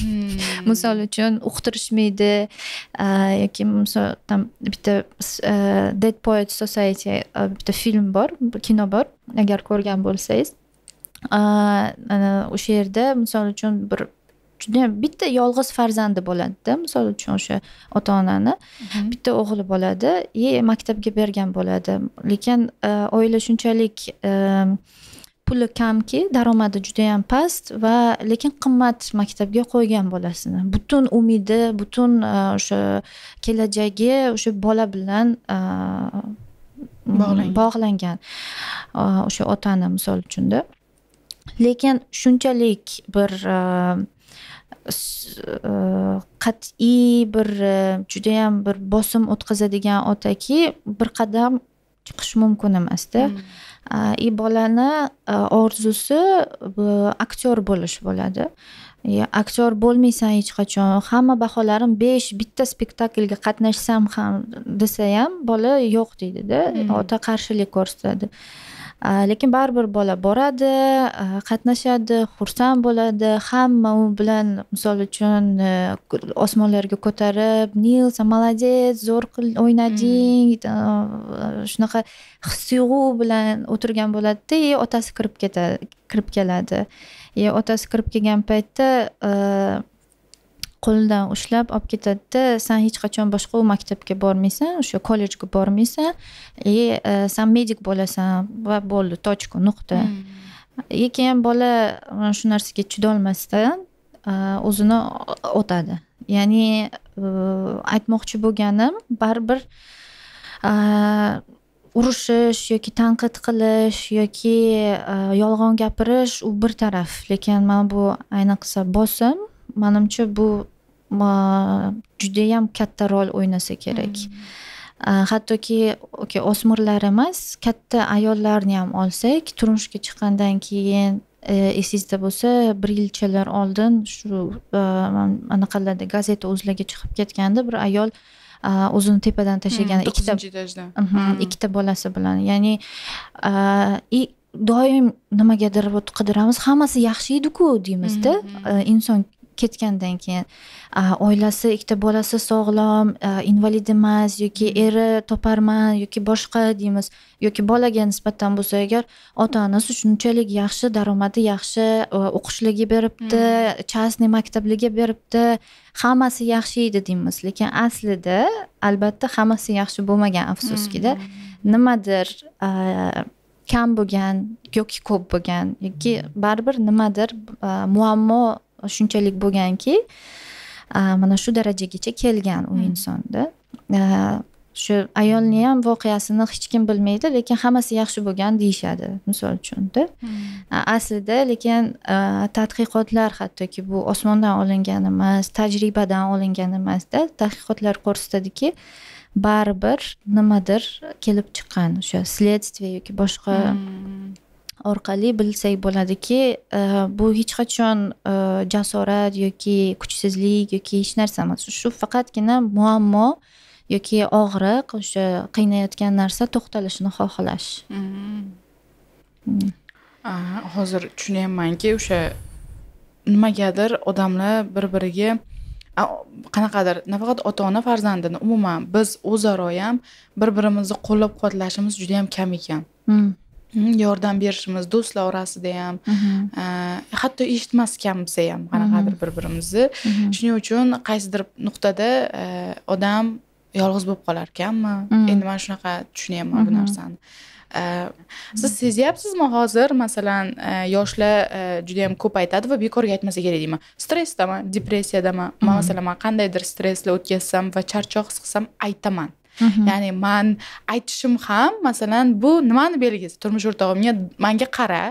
misol uchun uqtirishmaydi. Yoki misol bitta Dead Poets Society bitta film bor, kino bor, agar ko'rgan bo'lsangiz. O'sha yerda misol uchun bitta yolg'iz farzandi bo'ladi-da, misol uchun o'sha ota-onani bitta o'g'li bo'ladi, maktabga bergan bo'ladi. Lekin oila shunchalik puli kamki, daromadi juda ham past va lekin qimmat maktabga qo'ygan bolasini. Butun umidi, butun o'sha kelajagi o'sha bola bilan bog'langan. O'sha otani misol uchunda. Lekin shunchalik bir qat'iy bir judayam bir bosim o'tkazadigan otaki, bir qadam chiqish mumkin emasda. Bolani orzusi aktyor bo'lish bo'ladi. Aktyor bo'lmaysan hech qachon, hamma baholarim 5, bitta spektaklga qatnashsam ham desa ham bola yo'q deydi-da, ota qarshilik ko'rsatadi. Lekin baribir bola boradi, qatnashadi, xursand bo'ladi, hamma u bilan misol uchun osmonlarga ko'tarib, "Nil, sen молодец, zo'r o'ynading", shunaqa his-tuyg'u bilan o'tirgan bo'ladi-da, otasi kirib keladi. Otasi kirib kelgan paytda qo'lidan ushlab olib ketadi-da, "Sen hech qachon boshqa maktabga bormaysan, o'sha kollejga bormaysan, sen medik bo'lasan va bo'ldi, tochka, nuqta." Keyin bola shu narsaga chidolmasdan o'zini otadi. Ya'ni aytmoqchi bo'lganim, baribir urushish yoki tanqid qilish yoki yolg'on gapirish u bir taraf, lekin mana bu ayniqsa bosim, menimcha bu judayam katta rol o'ynasa kerak. Hattoki o'smirlar emas, katta ayollarni ham olsak, turmushga chiqqandan keyin esingizda bo'lsa, 1 yilchalar oldin shu anaqalarda gazeta o'zlarga chiqib ketganda bir ayol o'zini tepadan tashlagan, ikkita bolasi bilan. Ya'ni doim nimagadir qidiramiz, hammasi yaxshi edi-ku deymizda. Inson ketgandan keyin oilasi, ikkita bolasi sog'lom, invalid emas yoki eri toparman yoki boshqa deymiz, yoki bolaga nisbatan bo'lsa agar ota-onasi shunchalik yaxshi, daromadi yaxshi, o'qishligiga beribdi, частный maktabligiga beribdi, hammasi yaxshi edi deymiz, lekin aslida albatta hammasi yaxshi bo'lmagan, afsuskida. Nimadir kam bo'lgan yoki ko'p bo'lgan yoki baribir nimadir muammo shunchalik bo'lganki mana shu darajagacha kelgan u insonda. Shu ayolni ham voqeasini hech kim bilmaydi, lekin hammasi yaxshi bo'lgan deyishadi, misol uchunda. Aslida lekin tadqiqotlar, hattoki bu osmondan olingan emas, tajribadan olingan emasda, tadqiqotlar ko'rsatadiki, baribir nimadir kelib chiqqan, o'sha следствие yoki boshqa orqali bilsak bo'ladiki, bu hech qachon jasorat yoki kuchsizlik yoki hech narsa emas. Shu faqatgina muammo yoki og'riq, o'sha qiynayotgan narsa to'xtalishini xohlash. Hozir tushunyapmanki, o'sha nimagadir odamlar bir-biriga qanaqadir nafaqat ota-ona farzandini, umuman biz o'zaro ham bir-birimizni qo'llab-quvvatlashimiz juda ham kam ekan. Yordam berishimiz do'stlar orasida ham, hatto eshitmaskanmiz ham qanaqadir bir-birimizni. Shuning uchun qaysidir nuqtada odam yolg'iz bo'lib qolar ekanmi? Endi men shunaqa tushunyapman bu narsani. Siz sezyapsizmi hozir, masalan, yoshlar juda ham ko'p aytadi va bekorga aytmasa kerak deyman. Stressdami, depressiyadami? Masalan, men qandaydir stresslar o'tkazsam va charchoq his qilsam aytaman. Ya'ni men aytishim ham, masalan, bu nimani belgisi? Turmush o'rtog'imga menga qara,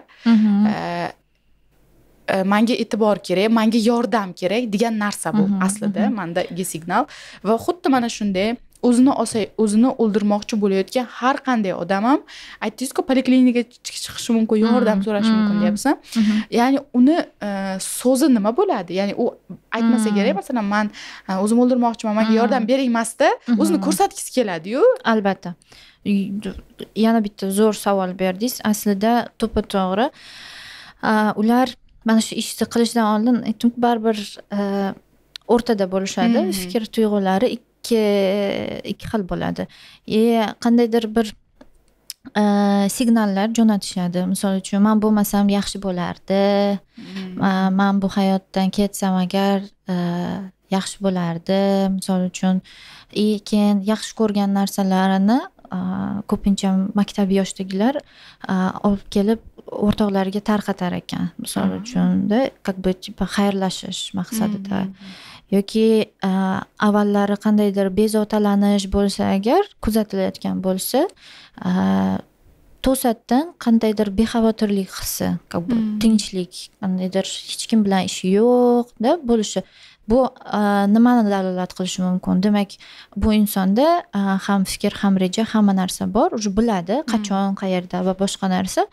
menga e'tibor kerak, menga yordam kerak degan narsa bu aslida mendagi signal. Va xuddi mana shunday o'zini o'ldirmoqchi bo'layotgan har qanday odam ham aytdingiz-ku, poliklinikaga chiqishi mumkin, yordam so'rashi mumkin deyapsan. Ya'ni uni so'zi nima bo'ladi? Ya'ni u aytmasa kerak, masalan, men o'zimni o'ldirmoqchiman, menga yordam bering emasda, o'zini ko'rsatgisi keladi-yu. Albatta. Yana bitta zo'r savol berdingiz. Aslida to'g'ri. Ular mana shu ishni qilishdan oldin baribir o'rtada bo'lishadi, fikr tuyg'ulari ikki xil bo'ladi. Qandaydir bir signallar jo'natishadi. Misol uchun, men bo'lmasam yaxshi bo'lardi, men bu hayotdan ketsam agar yaxshi bo'lardi. Misol uchun, keyin yaxshi ko'rgan narsalarini ko'pincha maktab yoshdagilar olib kelib o'rtoqlariga tarqatar ekan. Misol uchun-da, как бы xayrlashish maqsadida. Yoki avvallari qandaydir bezovtalanish bo'lsa agar kuzatilayotgan bo'lsa, to'satdan qandaydir bexavotirlik hissi, tinchlik, qandaydir hech kim bilan ishi yo'q-da bo'lishi. Bu nimani dalolat qilishi mumkin? Demak, bu insonda ham fikr, ham reja, hamma narsa bor, уже biladi qachon, qayerda va boshqa narsa,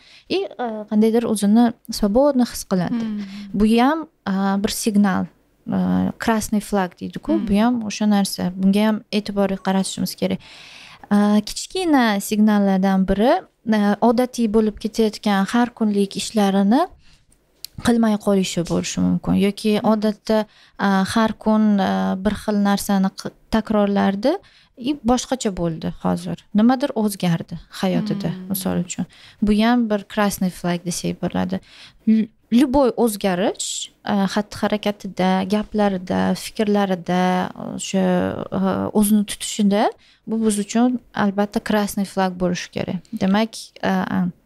qandaydir o'zini svobodno his qiladi. Bu ham bir signal, krasniy flag deydi-ku, bu ham o'sha narsa. Bunga ham e'tibor qaratishimiz kerak. Kichkina signallardan biri odatiy bo'lib ketayotgan har kunlik ishlarini qilmay qolishi bo'lishi mumkin, yoki odatda har kun bir xil narsani takrorlardi, boshqacha bo'ldi hozir. Nimadir o'zgardi hayotida, misol uchun. Bu ham bir krasniy flag desak bo'ladi. Любой o'zgarish xatti-harakatida, gaplarida, fikrlarida, o'sha o'zini tutishida bu biz uchun albatta krasniy flag bo'lishi kerak. Demak,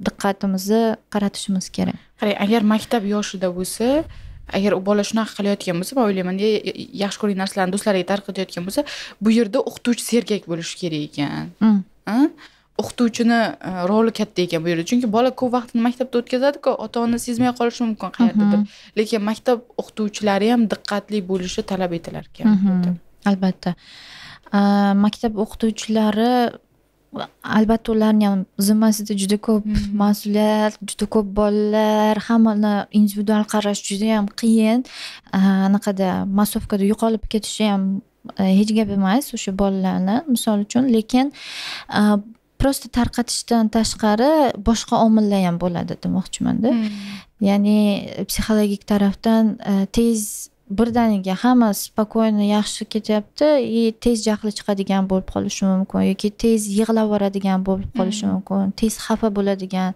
diqqatimizni qaratishimiz kerak. Qarang, agar maktab yoshida bo'lsa, agar u bola shunaqa qilayotgan bo'lsa, men o'ylayman, yaxshi ko'rgan narsalarni do'stlariga tarqatayotgan bo'lsa, bu yerda o'qituvchi sergak bo'lishi kerak ekan. O'qituvchini roli katta ekan bu yerda. Chunki bola ko'p vaqtini maktabda o'tkazadi-ku, ota-ona sezmay qolishi mumkin qayerdadir. Lekin maktab o'qituvchilari ham diqqatli bo'lishi talab etilar ekan. Albatta. Maktab o'qituvchilari albatta ularning ham zimmasida juda ko'p mas'uliyat, juda ko'p bolalar, hammani individual qarash juda ham qiyin. Anaqada masofkada yo'qolib ketishi ham hech gap emas o'sha bolalarni, misol uchun, lekin prosta tarqatishdan tashqari boshqa omillar ham bo'ladi demoqchiman-da. Ya'ni psixologik tarafdan tez birdaniga hamma spokойно yaxshi ketyapti tez jahli chiqadigan bo'lib qolishi mumkin yoki tez yig'lab yuboradigan bo'lib qolishi mumkin tez xafa bo'ladigan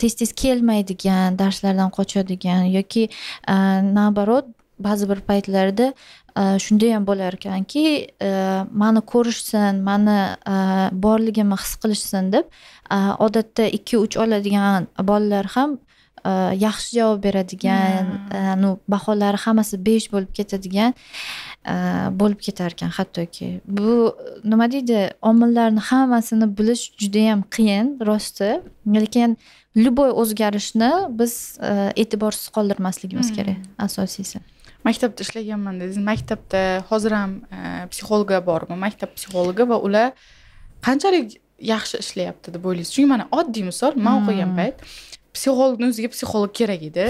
tez kelmaydigan darslardan qochadigan yoki naоборот ba'zi bir paytlarda shunday ham bo'lar ekanki mani ko'rishsin mani borligimni his qilishsin deb odatda 2-3 oladigan bolalar ham yaxshi javob beradigan baholari hammasi 5 bo'lib ketadigan bo'lib ketar ekan hattoki bu nima deydi omillarni hammasini bilish juda ham qiyin rosti lekin любой o'zgarishni biz e'tiborsiz qoldirmasligimiz kerak asosiysi maktabda ishlaganman dedingiz maktabda hozir ham psixologlar bormi maktab psixologi va ular qanchalik yaxshi ishlayapti deb o'ylaysiz chunki mana oddiy misol men o'qigan payt psixologning o'ziga psixolog kerak edi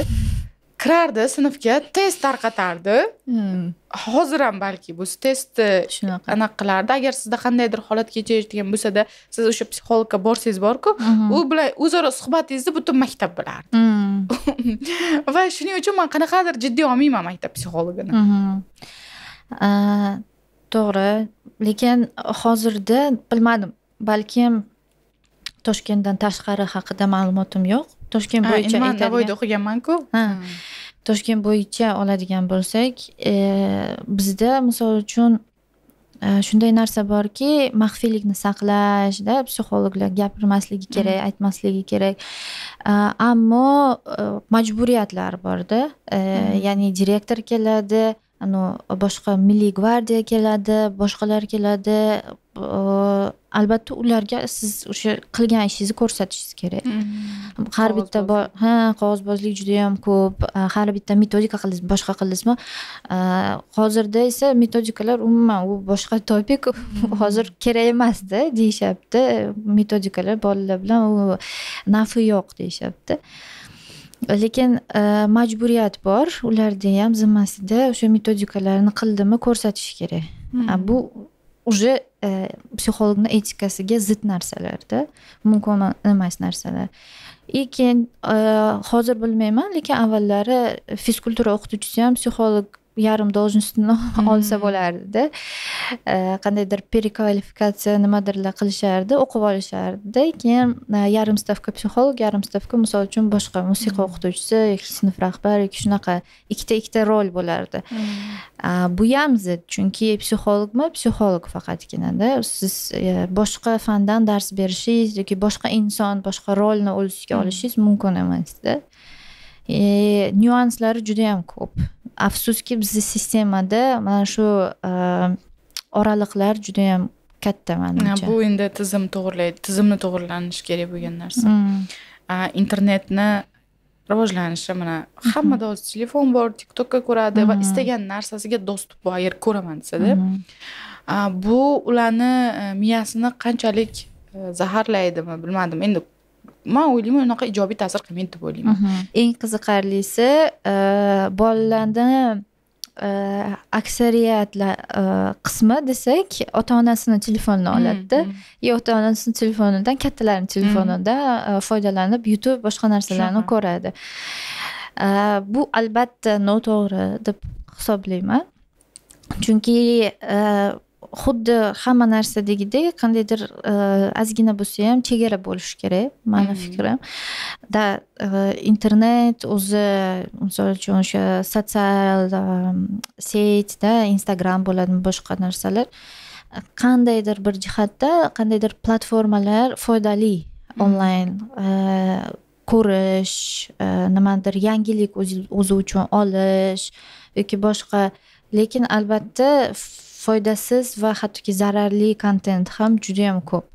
kirardi sinfga test tarqatardi hozir ham balki bu testni anaqa qilardi agar sizda qandaydir holat kechayotgan bo'lsada siz o'sha psixologga borsangiz borku u bilan o'zaro suhbatingizni butun maktab bilardi va shuning uchun men qanaqadir jiddiy olmayman maktab psixologini to'g'ri lekin hozirda bilmadim balkim Toshkentdan tashqari haqida ma'lumotim yo'q Toshkent bo'yicha men Navoiyda o'qiganman-ku Toshkent bo'yicha oladigan bo'lsak bizda misol uchun shunday narsa borki maxfiylikni saqlashda psixologlar gapirmasligi kerak aytmasligi kerak ammo majburiyatlar borda ya'ni direktor keladi boshqa milliy gvardiya keladi boshqalar keladi albatta ularga siz o'sha qilgan ishingizni ko'rsatishingiz kerak har bitta qog'ozbozlik juda ham ko'p har bitta metodika qildingiz boshqa qildingizmi hozirda esa metodikalar umuman u boshqa topik hozir kerak emasda deyishyapti metodikalar bolalar bilan u nafi yo'q deyishyapti lekin majburiyat bor ularda ham zimmasida o'sha metodikalarni qildimi ko'rsatish kerak bu уже psixologni etikasiga zid narsalarda mumkin emas narsalar keyin hozir bilmayman lekin avvallari fizkultura o'qituvchisi ham psixolog yarim должностьni olsa bo'lardi qandaydir переквалификация nimadirlar qilishardi o'qib olishardi keyin yarim stavka psixolog yarim stavka misol uchun boshqa musiqa o'qituvchisi yoki sinf rahbari yoki shunaqa ikkita rol bo'lardi bu ham zid chunki psixologmi psixolog faqatginada siz boshqa fandan dars berishingiz yoki boshqa inson boshqa rolni o'z ichiga olishingiz mumkin emasda nyuanslari juda ham ko'p afsuski bizni sistemada mana shu oraliqlar juda ham katta menimcha bu endi tizimni to'g'irlanishi kerak bo'lgan narsa internetni rivojlanishi mana hammada hozir telefon bor TikTokka ko'radi va istagan narsasiga dostуп bor agar ko'raman desada bu ularni miyasini qanchalik zaharlaydimi bilmadim endi men o'ylayman unaqa ijobiy ta'sir qilmaydi deb o'ylayman eng qiziqarlisi bolalarni aksariyat qismi desak ota onasini telefonini oladida ota onasini telefonidan kattalarni telefonidan foydalanib YouTube boshqa narsalarni ko'radi bu albatta noto'g'ri deb hisoblayman chunki xuddi hamma narsadagidek qandaydir ozgina bo'lsa ham chegara bo'lishi kerak mani fikrim internet o'zi misol uchun o'sha sotsial setda Instagram bo'ladimi boshqa narsalar qandaydir bir jihatda qandaydir platformalar foydali onlayn ko'rish nimadir yangilik o'zi uchun olish yoki boshqa lekin albatta foydasiz va hattoki zararli kontent ham juda ham ko'p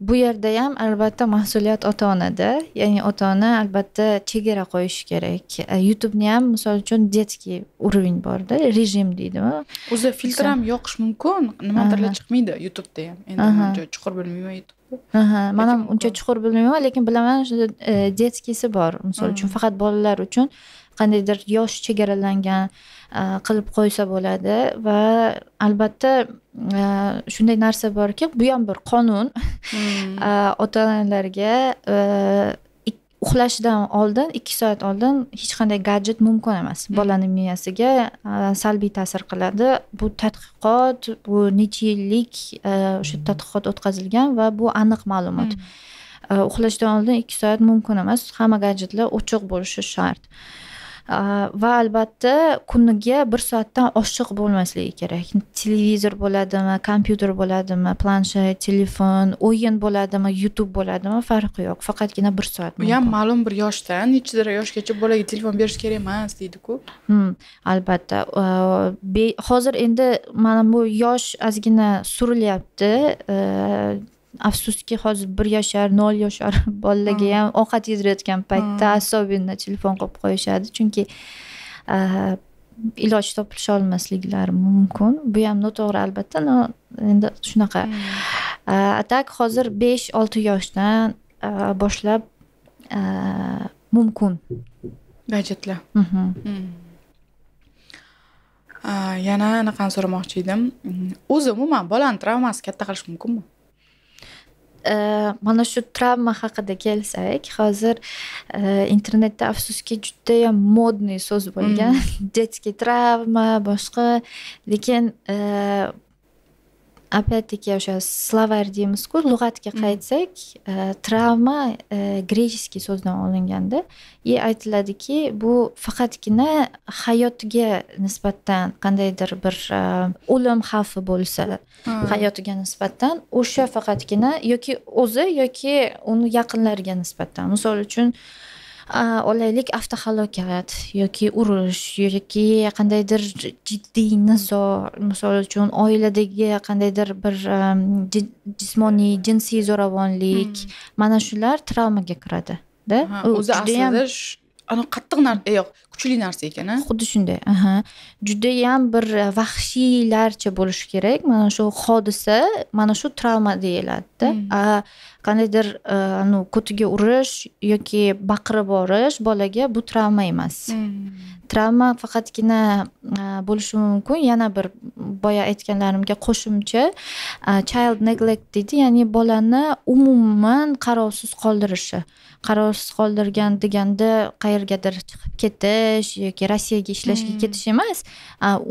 bu yerda ham albatta mas'uliyat ota-onada ya'ni ota-ona albatta chegara qo'yishi kerak YouTube'ni ham misol uchun детский уровень borda rejim deydimi o'zi filtr ham yoqish mumkin nimadirlar chiqmaydi YouTube'da ham endi uncha chuqur bilmayman YouTube'ni men ham uncha chuqur bilmayman lekin bilaman детскийsi bor misol uchun faqat bolalar uchun qandaydir yosh chegaralangan qilib qo'ysa bo'ladi va albatta shunday narsa borki bu ham bir qonun ota-onalarga uxlashdan oldin 2 soat oldin hech qanday gadjet mumkin emas. Bolaning miyasiga salbiy ta'sir qiladi. Bu tadqiqot, bu necha yillik o'sha tadqiqot o'tkazilgan va bu aniq ma'lumot. Uxlashdan oldin 2 soat mumkin emas. Hamma gadjetlar o'chiq bo'lishi shart. Va albatta kuniga 1 soatdan oshiq bo'lmasligi kerak. Televizor bo'ladimi, kompyuter bo'ladimi, planshet, telefon, o'yin bo'ladimi, YouTube bo'ladimi, farqi yo'q. Faqatgina 1 soat Bu ham ma'lum bir yoshdan, nechidir yoshgacha bolaga telefon berish kerak emas deydi-ku. Albatta. Hozir endi mana bu yosh ozgina surilyapti. Afsuski hozir 1 yoshar, 0 yoshar bolalarga ham ovqat yedirayotgan paytda особенно telefon qo'yib qo'yishadi, chunki iloj topilisha olmasliklari mumkin. Bu ham noto'g'ri albatta, endi shunaqa. Atak hozir 5-6 yoshdan boshlab mumkin gadjetlar. Yana anaqani so'ramoqchi edim. O'zi umuman bolani travmasi katta qilish mumkinmi? Mana shu travma haqida kelsak, hozir internetda afsuski juda ham modniy so'z bo'lgan. Детский travma, boshqa, lekin опять-таки o'sha slovar deymiz-ku, lug'atga qaytsak, travma grechеский so'zdan olinganda, aytiladiki, bu faqatgina hayotiga nisbatan qandaydir bir o'lim xavfi bo'lsa, hayotiga nisbatan o'sha faqatgina yoki o'zi yoki uni yaqinlariga nisbatan. Misol uchun olaylik avtohalokat yoki urush yoki qandaydir jiddiy nizo, misol uchun oiladagi qandaydir bir jismoniy jinsiy zo'ravonlik, mana shular travmaga kiradi. O'zi aslida ana qattiq narsa, yo'q, kuchli narsa ekan. Xuddi shunday. Juda ham bir vahshiylarcha bo'lishi kerak. Mana shu hodisa, mana shu travma deyiladi. Qandaydir ko'tiga urish yoki baqirib yuborish bolaga bu travma emas. Travma faqatgina bo'lishi mumkin. Yana bir boya aytganlarimga qo'shimcha child neglect deydi, ya'ni bolani umuman qarovsiz qoldirishi. Qarovsiz qoldirgan deganda qayergadir chiqib ketish yoki Rossiyaga ishlashga ketish emas,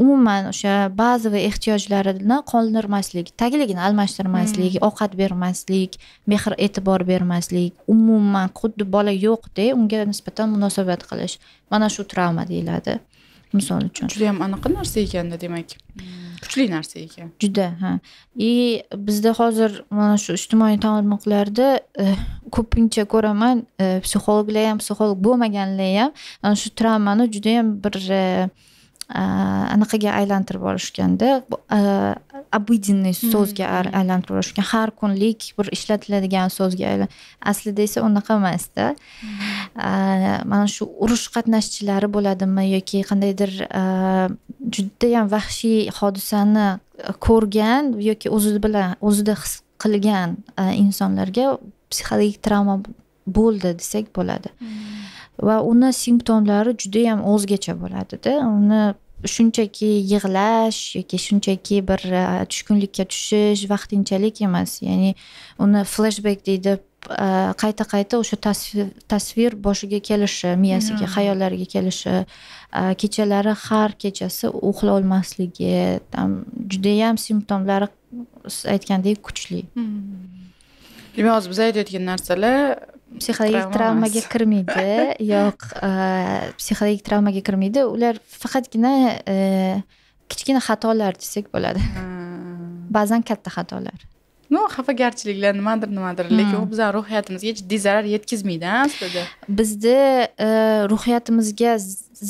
umuman o'sha ba'zi ehtiyojlarini qondirmaslik, tagligini almashtirmaslik, ovqat bermaslik, mehr e'tibor bermaslik, umuman xuddi bola yo'qdek unga nisbatan munosabat qilish. Mana shu travma deyiladi. Misol uchun. Juda ham aniq narsa ekanda, demak. Kuchli narsa ekan. Juda, bizda hozir mana shu ijtimoiy tarmoqlarda ko'pincha ko'raman, psixologlar ham, psixolog bo'lmaganlar ham mana shu travmani juda ham bir anaqaga aylantirib olishganda, обыденный so'zga aylantirib olishgan, har kunlik bir ishlatiladigan so'zga aslida esa unaqa emasda. Mana shu urush qatnashchilari bo'ladimi yoki qandaydir juda ham vahshiy hodisani ko'rgan yoki o'zida his qilgan insonlarga psixologik travma bo'ldi desak bo'ladi. Va uni simptomlari juda ham o'zgacha bo'ladi-da. Uni shunchaki yig'lash yoki shunchaki bir tushkunlikka tushish vaqtinchalik emas. Ya'ni uni flashback deydi, qayta o'sha tasvir boshiga kelishi, miyasiga, xayollariga kelishi, kechalari har kechasi uxlay olmasligi, juda ham simptomlari aytgandek kuchli. Demak, hozir biz aytayotgan narsalar psixologik travmaga kirmaydi. Yo'q, psixologik travmaga kirmaydi. Ular faqatgina kichkina xatolar desak bo'ladi. Ba'zan katta xatolar. Xafagarchiliklar nimadir, lekin u bizning ruhiyatimizga jiddiy zarar yetkazmaydi, aslida. Bizda ruhiyatimizga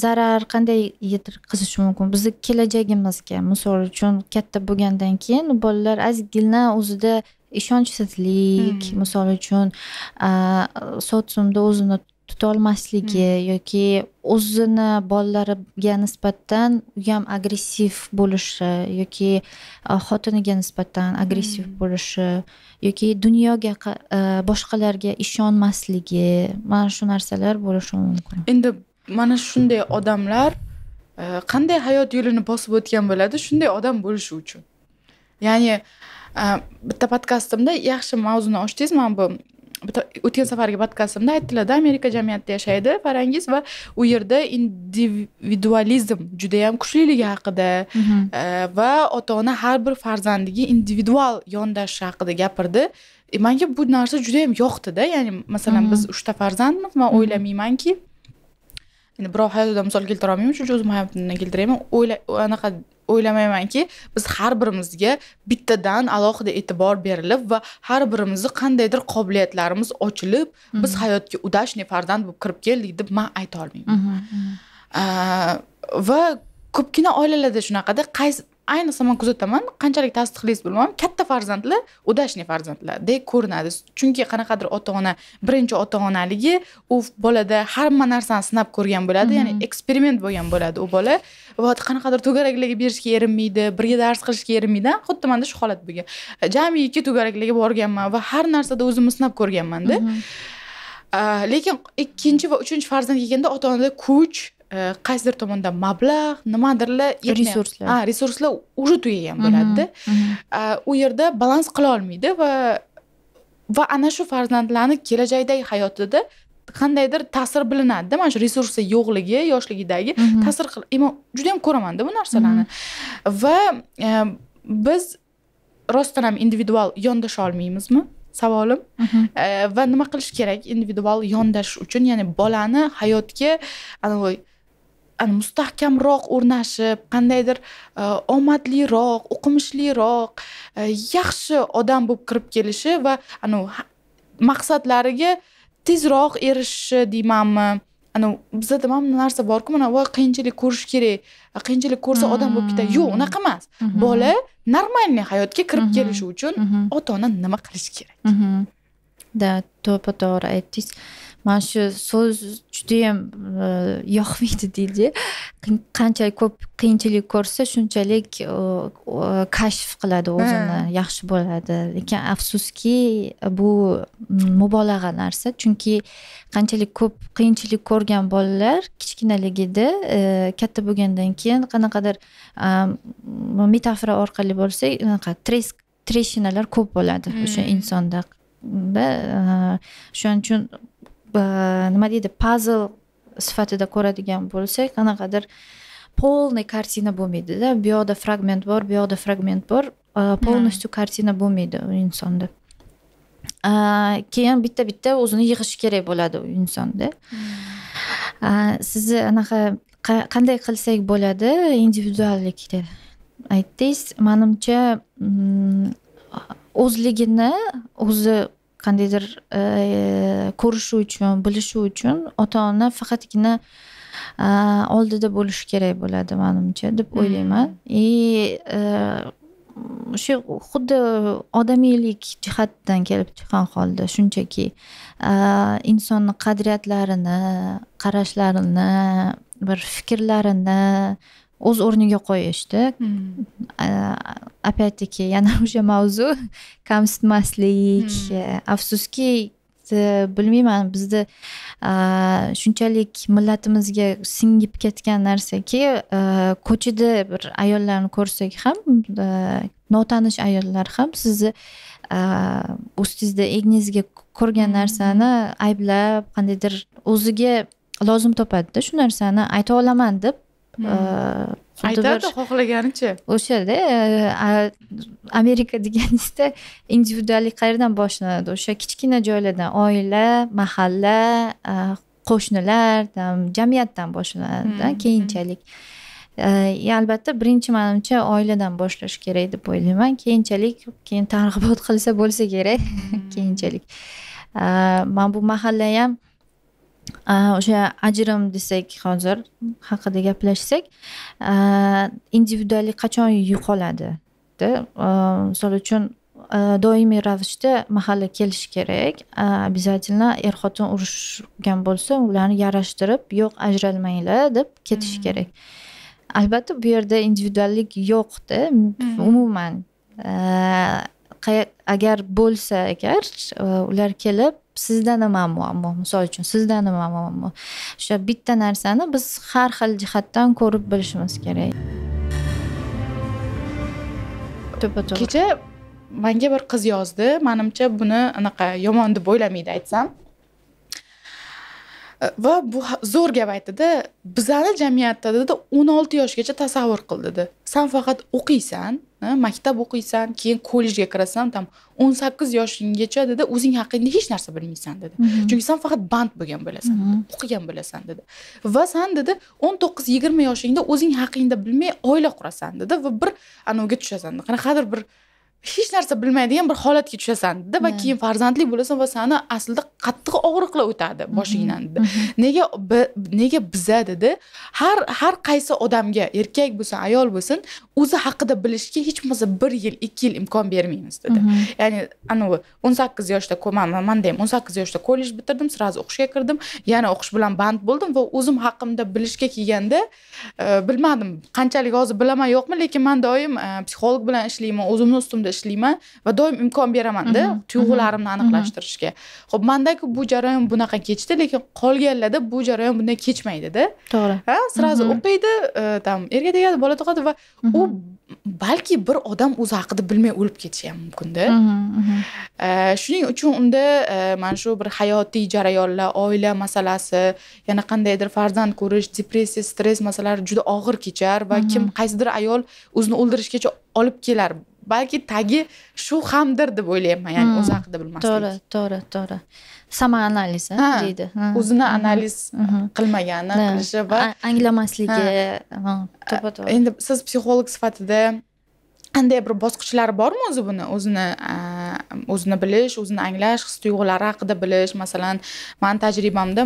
zarar qanday yetkazishi mumkin? Bizning kelajagimizga, misol uchun katta bo'lgandan keyin bolalar ozgina o'zida ishonchsizlik, misol uchun sotsiumda o'zini tuta olmasligi yoki o'zini bolalariga nisbatan ham agressiv bo'lishi yoki xotiniga nisbatan agressiv bo'lishi yoki dunyoga boshqalarga ishonmasligi, mana shu narsalar bo'lishi mumkin. Endi mana shunday odamlar qanday hayot yo'lini bosib o'tgan bo'ladi shunday odam bo'lishi uchun? Ya'ni bitta podkastimda yaxshi mavzuni ochdingiz. Men bu o'tgan safargi podkastimda aytdilarda, Amerika jamiyatida yashaydi Farangiz va u yerda individualizm juda ham kuchliligi haqida va ota-ona har bir farzandiga individual yondashish haqida gapirdi. Menga bu narsa juda ham yoqdi-da. Ya'ni masalan biz 3 ta farzandmiz, men o'ylamaymanki, endi birov hayotida misol keltira olmayman, shuning uchun o'zim hayotimdan keltirayman. Anaqa o'ylamaymanki, biz har birimizga bittadan alohida e'tibor berilib va har birimizni qandaydir qobiliyatlarimiz ochilib, biz hayotga udashli farzand bo'lib kirib keldik deb men ayta olmayman. Va ko'pgina oilalarda shunaqada, ayniqsa men kuzataman, qanchalik tasdiqlaysiz bilmadim, katta farzandlar udashli farzandlardek ko'rinadi. Chunki qanaqadir ota-ona, birinchi ota-onaligi u bolada hamma narsani sinab ko'rgan bo'ladi, ya'ni eksperiment bo'lgan bo'ladi u bola. Va qanaqadir to'garaklarga berishga erinmaydi, birga dars qilishga erinmaydi. Xuddi menda shu holat bo'lgan. Jamiki to'garaklarga borganman va har narsada o'zimni sinab ko'rganman-da. Lekin ikkinchi va uchinchi farzand kelganda ota-onada kuch, qaysidir tomondan mablag', nimadirlar, resurslar уже tugagan bo'ladi-da. U yerda balans qila olmaydi va ana shu farzandlarni kelajakdagi hayotida qandaydir ta'sir bilinadi. Mana shu resurslar yo'qligi, yoshligidagi ta'sir men juda ham ko'raman-da bu narsalarni. Va biz rostdan ham individual yondasha olmaymizmi? Savolim. Va nima qilish kerak individual yondashish uchun? Ya'ni bolani hayotga mustahkamroq o'rnashib, qandaydir omadliroq, o'qimishliroq, yaxshi odam bo'lib kirib kelishi va maqsadlariga tezroq erishishi deymanmi? Bizda mana bu narsa bor-ku, mana va qiyinchilik ko'rish kerak. Qiyinchilik ko'rsa odam bo'lib ketadi. Yo'q, unaqa emas. Bola normalniy hayotga kirib kelishi uchun ota-ona nima qilish kerak? Da, to'g'ri aytdingiz. Mana shu so'z juda ham yoqmaydi deydi. Qanchalik ko'p qiyinchilik ko'rsa, shunchalik kashf qiladi o'zini, yaxshi bo'ladi. Lekin afsuski bu mubolag'a narsa, chunki qanchalik ko'p qiyinchilik ko'rgan bolalar kichkinaligida katta bo'lgandan keyin qanaqadir metafora orqali bo'lsa, unaqa treshinalar ko'p bo'ladi o'sha insonda. Shuning uchun nima deydi, puzzle sifatida ko'radigan bo'lsak, qanaqadir полный kartina bo'lmaydi-da. Bu yoqda fragment bor, bu yoqda fragment bor, полностью kartina bo'lmaydi u insonda. Keyin bitta o'zini yig'ish kerak bo'ladi u insonda. Sizni anaqa qanday qilsak bo'ladi individuallikda aytdingiz. Menimcha o'zligini o'zi qandaydir ko'rishi uchun, bilishi uchun ota-ona faqatgina oldida bo'lishi kerak bo'ladi menimcha deb o'ylayman. Shu xuddi odamiylik jihatdan kelib chiqqan holda shunchaki insonni qadriyatlarini, qarashlarini, bir fikrlarini o'z o'rniga qo'yishdi. Опять-таки yana o'sha mavzu kamsitmaslik. Afsuski bilmayman, bizda shunchalik millatimizga singib ketgan narsaki, ko'chada bir ayollarni ko'rsak ham, notanish ayollar ham sizni ustingizda egningizga ko'rgan narsani ayblab, qandaydir o'ziga lozim topadi-da, shu narsani ayta olaman deb aytadi xohlaganicha. O'shada Amerika deganingizda individuallik qayerdan boshlanadi? O'sha kichkina joylardan, oila, mahalla, qo'shnilar, jamiyatdan boshlanadi keyinchalik. Albatta birinchi menimcha oiladan boshlash kerak deb o'ylayman. Keyin targ'ibot qilsa bo'lsa kerak keyinchalik. Men bu mahalla ham o'sha ajrim desak, hozir haqida gaplashsak, individuallik qachon yo'qoladi? Misol uchun doimiy ravishda mahalla kelish kerak. Обязательно er-xotin urushgan bo'lsa, ularni yarashtirib, yo'q ajralmanglar deb ketish kerak. Albatta bu yerda individuallik yo'q-da, umuman. Agar bo'lsa, ular kelib sizda nima muammo? Misol uchun sizda nima muammo? O'sha bitta narsani biz har xil jihatdan ko'rib bilishimiz kerak. Kecha menga bir qiz yozdi. Menimcha buni anaqa yomon deb o'ylamaydi aytsam. Va bu zo'r gap aytdi-da. Bizning jamiyatda dedi 16 yoshgacha tasavvur qil dedi. Sen faqat o'qiysan, maktab o'qiysan, keyin kollejga kirasan, tam 18 yoshinggacha dedi o'zing haqingda hech narsa bilmaysan dedi. Chunki sen faqat band bo'lgan bo'lasan, o'qigan bo'lasan dedi. Va sen dedi 19-20 yoshingda o'zing haqingda bilmay oila qurasan dedi va bir anoga tushasan. Qanaqadir bir hech narsa bilmaydigan bir holatga tushasan dedi va keyin farzandli bo'lasan va seni aslida qattiq og'riqlar o'tadi boshingdan dedi. Nega biza dedi har qaysi odamga, erkak bo'lsin, ayol bo'lsin, o'zi haqida bilishga hech bo'lmasa 1 yil, 2 yil imkon bermaymiz dedi. Ya'ni anavi 18 yoshda menda ham 18 yoshda kollej bitirdim, sразу o'qishga kirdim, yana o'qish bilan band bo'ldim va o'zim haqimda bilishga kelganda bilmadim qanchalik hozir bilaman yo'qmi, lekin men doim psixolog bilan ishlayman, o'zimni ustimda ishlayman va doim imkon beraman-da tuyg'ularimni aniqlashtirishga. Xo'p, mendagi bu jarayon bunaqa kechdi, lekin qolganlarda bu jarayon bunday kechmaydi-da. To'g'ri. Ha, sразу o'qiydi, tam erga tegadi, bola tug'adi va u balki bir odam o'zi haqida bilmay o'lib ketishi ham mumkin-da. Shuning uchun unda mana shu bir hayotiy jarayonlar, oila masalasi, yana qandaydir farzand ko'rish, depressiya, stress masalalari juda og'ir kechar va qaysidir ayol o'zini o'ldirishgacha olib kelar. Balki tagi shu hamdir deb o'ylayman, ya'ni o'zi haqida bilmaslik. To'g'ri. Sama analiz deydi. O'zini analiz qilmagani, qilishi va anglamasligi. To'g'ri. Endi siz psixolog sifatida qanday bir bosqichlari bormi o'zi buni? O'zini bilish, o'zini anglash, his-tuyg'ulari haqida bilish. Masalan, men tajribamda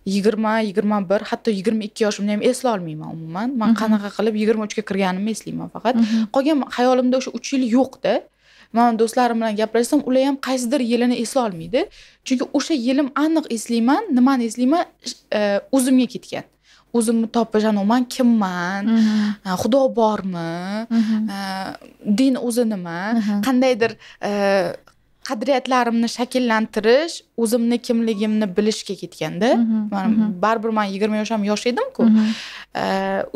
20, 21, hatto 22 yoshimda ham eslay olmayman umuman. Men qanaqa qilib 23 ga kirganimni eslayman faqat. Qolgan hayolimda o'sha 3 yil yo'qdi. Men do'stlarim bilan gaplashsam, ular ham qaysidir yilini eslay olmaydi. Chunki o'sha yilim aniq eslayman, nimani eslayman, o'zimga ketgan. O'zimni topish, men kimman, xudo bormi, din o'zi nima, qandaydir qadriyatlarimni shakllantirish, o'zimni kimligimni bilishga ketganda, baribir men 20 yoshim yosh edim-ku.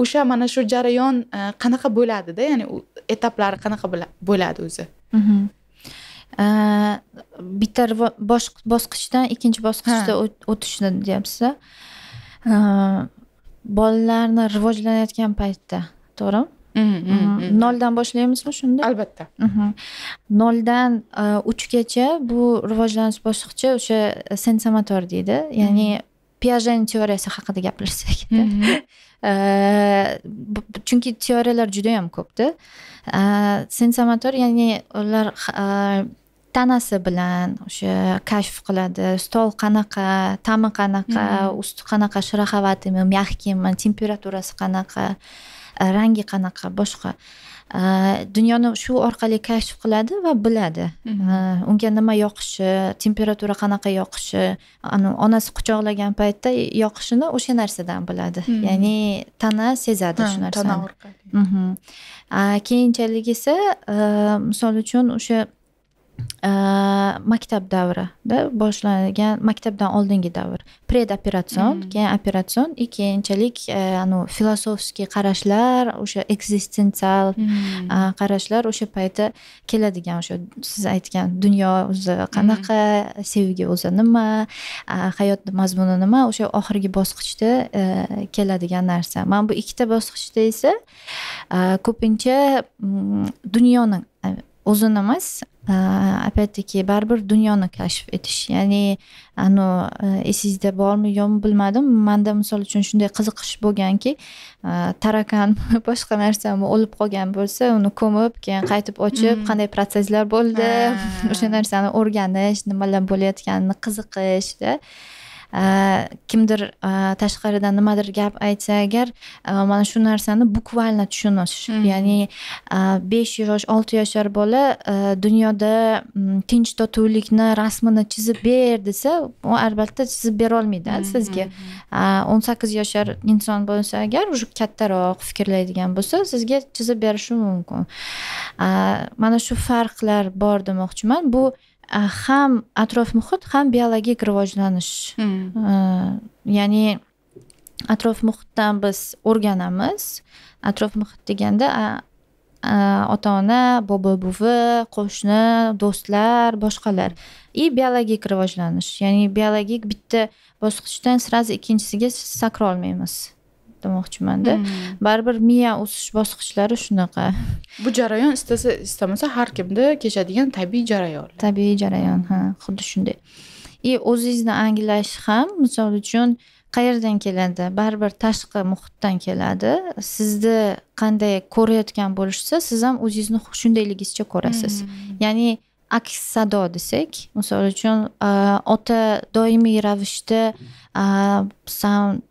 O'sha mana shu jarayon qanaqa bo'ladi-da, ya'ni etaplari qanaqa bo'ladi o'zi? Bitta bosqichdan ikkinchi bosqichga o'tishni deyapsiz. Bolalarni rivojlanayotgan paytda, to'g'rimi? Noldan boshlaymizmi shunda? Albatta. 0dan 3 gacha bu rivojlanish bosqichi o'sha sensomotor deydi. Ya'ni Piagetning teoriyasi haqida gapirsak. Chunki teoriyalar juda ham ko'pda. Sensomotor, ya'ni ular tanasi bilan o'sha kashf qiladi. Stol qanaqa, ta'mi qanaqa, usti qanaqa, shiraxavatimi, mягкими, temperaturasi qanaqa, rangi qanaqa, boshqa. Dunyoni shu orqali kashf qiladi va biladi. Unga nima yoqishi, temperatura qanaqa yoqishi, onasi quchoqlagan paytda yoqishini o'sha narsadan biladi. Ya'ni tana sezadi shu narsani. Tana orqali. Keyinchalik esa misol uchun o'sha maktab davrida boshlangan, maktabdan oldingi davr, predoperasion, keyin operatsion, keyinchalik filosofskiy qarashlar, o'sha eksistensial qarashlar o'sha paytda keladigan, o'sha siz aytgan dunyo o'zi qanaqa, sevgi o'zi nima, hayotning mazmuni nima, o'sha oxirgi bosqichda keladigan narsa. Men bu ikkita bosqichda esa ko'pincha dunyoni o'zini emas, опять-таки baribir dunyoni kashf etish. Ya'ni esingizda bormi yo'qmi bilmadim. Menda misol uchun shunday qiziqish bo'lganki, tarakan boshqa narsami o'lib qolgan bo'lsa, uni ko'mib, keyin qaytib ochib, qanday protseslar bo'ldi, o'sha narsani o'rganish, nimalar bo'layotganini qiziqishda. Kimdir tashqaridan nimadir gap aytsa agar, mana shu narsani bukvalno tushunish. Ya'ni 5 yosh, 6 yoshlar bola dunyoda tinch totuvlikni rasmini chizib ber desa, u albatta chizib bera olmaydi sizga. 18 yoshlar inson bo'lsa agar, o'sha kattaroq fikrlaydigan bo'lsa, sizga chizib berishi mumkin. Mana shu farqlar bor demoqchiman. Bu ham atrof muhit, ham biologik rivojlanish. Ya'ni atrof muhitdan biz o'rganamiz. Atrof muhit deganda ota ona, bobo buvi, qo'shni, do'stlar, boshqalar. И biologik rivojlanish, ya'ni biologik bitta bosqichdan sразу ikkinchisiga sakra olmaymiz demoqchimanda. Baribir miya o'sish bosqichlari shunaqa. Bu jarayon istasa istamasa har kimda kechadigan tabiiy jarayon. Tabiiy jarayon, ha, xuddi shunday. O'zingizni anglash ham, misol uchun, qayerdan keladi? Baribir tashqi muhitdan keladi. Sizni qanday ko'rayotgan bo'lishsa, siz ham o'zingizni shundayligingizcha ko'rasiz. Ya'ni aks sado desak, misol uchun, ota doimiy ravishda san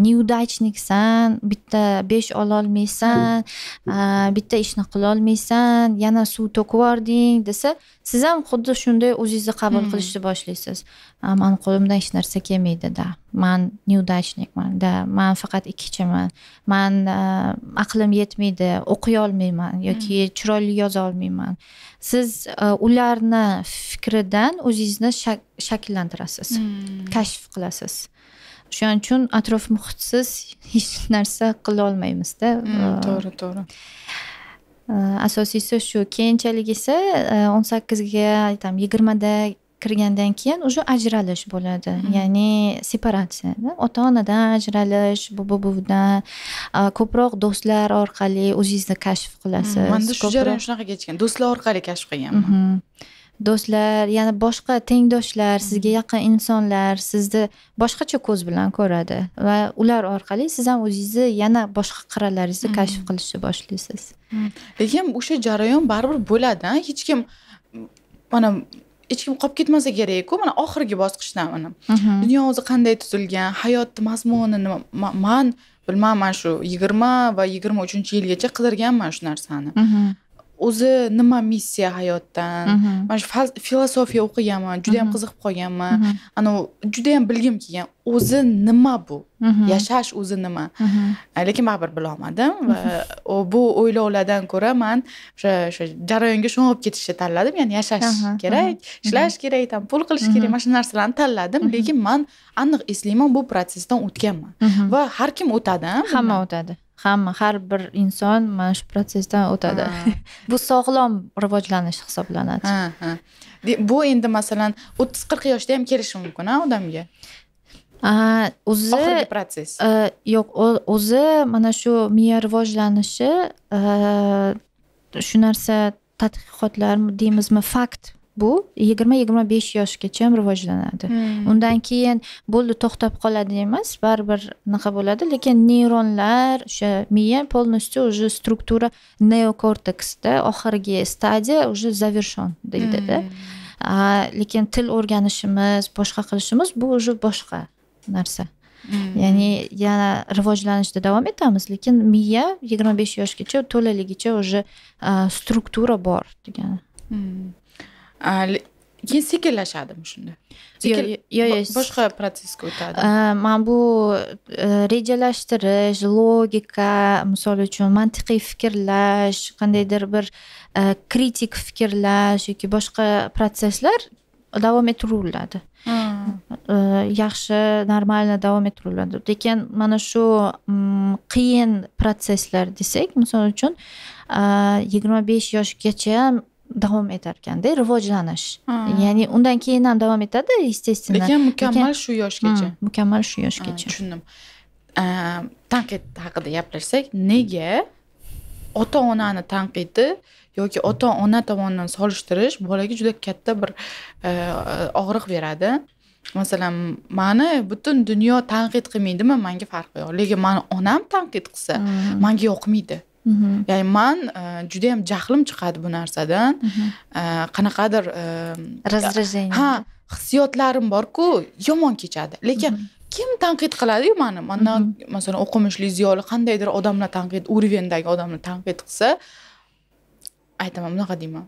neudachniksan, bitta 5 ola olmaysan, bitta ishni qila olmaysan, yana suv to'kib yubording desa, siz ham xuddi shunday o'zingizni qabul qilishni boshlaysiz. Men qo'limdan hech narsa kelmaydi-da. Men neudachnikman, da. Men faqat ikkichiman. Men aqlim yetmaydi, o'qiy olmayman yoki chiroyli yoza olmayman. Siz ularni fikridan o'zingizni shakllantirasiz, kashf qilasiz. Shuning uchun atrof muhitsiz hech narsa qila olmaymiz-da. To'g'ri. Asosiysi shu. Keyinchalik esa 18ga, 20da kirgandan keyin уже ajralish bo'ladi. Ya'ni separatsiya, ota-onadan ajralish, bobo-buvidan, ko'proq do'stlar orqali o'zingizni kashf qilasiz. Menda shu jarayon shunaqa kechgan. Do'stlar orqali kashf qilganman. Do'stlar, yana boshqa tengdoshlar, sizga yaqin insonlar sizni boshqacha ko'z bilan ko'radi va ular orqali siz ham o'zingizni yana boshqa qirralaringizni kashf qilishni boshlaysiz. Lekin o'sha jarayon baribir bo'ladi. Hech kim qolib ketmasa kerak-ku. Mana oxirgi bosqichdan mana. Dunyo o'zi qanday tuzilgan, hayotning mazmuni nima? Men bilmayman, shu 20 va 23-yilgacha qidirganman shu narsani. O'zi nima missiya hayotdan? Men filosofiya o'qiganman, juda ham qiziqib qolganman. Juda ham bilgim kelgan. O'zi nima bu? Yashash o'zi nima? Lekin baribir bila olmadim va bu o'ylovlardan ko'ra men o'sha jarayonga sho'ng'ib ketishni tanladim. Ya'ni yashash kerak, ishlash kerak, pul qilish kerak, mana shu narsalarni tanladim. Lekin men aniq eslayman, bu protsessdan o'tganman. Va har kim o'tadi, hamma o'tadi. Har bir inson mana shu protsessdan o'tadi. Bu sog'lom rivojlanish hisoblanadi. Bu endi masalan 30-40 yoshda ham kelishi mumkin odamga. O'zi oxirgi protsess. Yo'q, o'zi mana shu miya rivojlanishi shu narsa tadqiqotlar deymizmi, fakt. Bu 20-25 yoshgacha ham rivojlanadi. Undan keyin bo'ldi, to'xtab qoladi emas, baribir naqa bo'ladi, lekin neyronlar, o'sha miya polностью уже struktura neokorteksda oxirgi stadiya уже завершен deydi-da. Lekin til o'rganishimiz, boshqa qilishimiz bu уже boshqa narsa. Ya'ni yana rivojlanishda davom etamiz, lekin miya 25 yoshgacha to'laligicha уже struktura bor degani. Keyin sekinlashadimi shunda? Yo'q, boshqa protsessga o'tadi. Men bu rejalashtirish, logika, misol uchun mantiqiy fikrlash, qandaydir bir kritik fikrlash yoki boshqa protsesslar davom ettiriladi. Yaxshi, normal davom ettiriladi. Lekin mana shu qiyin protsesslar desak, misol uchun 25 yoshgacha davom etar ekanda, rivojlanish. Ya'ni undan keyin ham davom etadi, естественно. Lekin mukammal shu yoshgacha. Mukammal shu yoshgacha. Tushundim. Tanqid haqida gaplashsak, nega ota-onani tanqidi yoki ota-ona tomonidan solishtirish bolaga juda katta bir og'riq beradi? Masalan, meni butun dunyo tanqid qilmaydimi, menga farqi yo'q. Lekin meni onam tanqid qilsa, menga yoqmaydi. Ya'ni men juda ham jahlim chiqadi bu narsadan. Qanaqadir раздражение. Hissiyotlarim bor-ku, yomon kechadi. Lekin kim tanqid qiladi-yu meni? Mendan masalan o'qimishli, ziyoli qandaydir odamlar tanqid, urvendagi odamlar tanqid qilsa, aytaman, bunaqa deyman.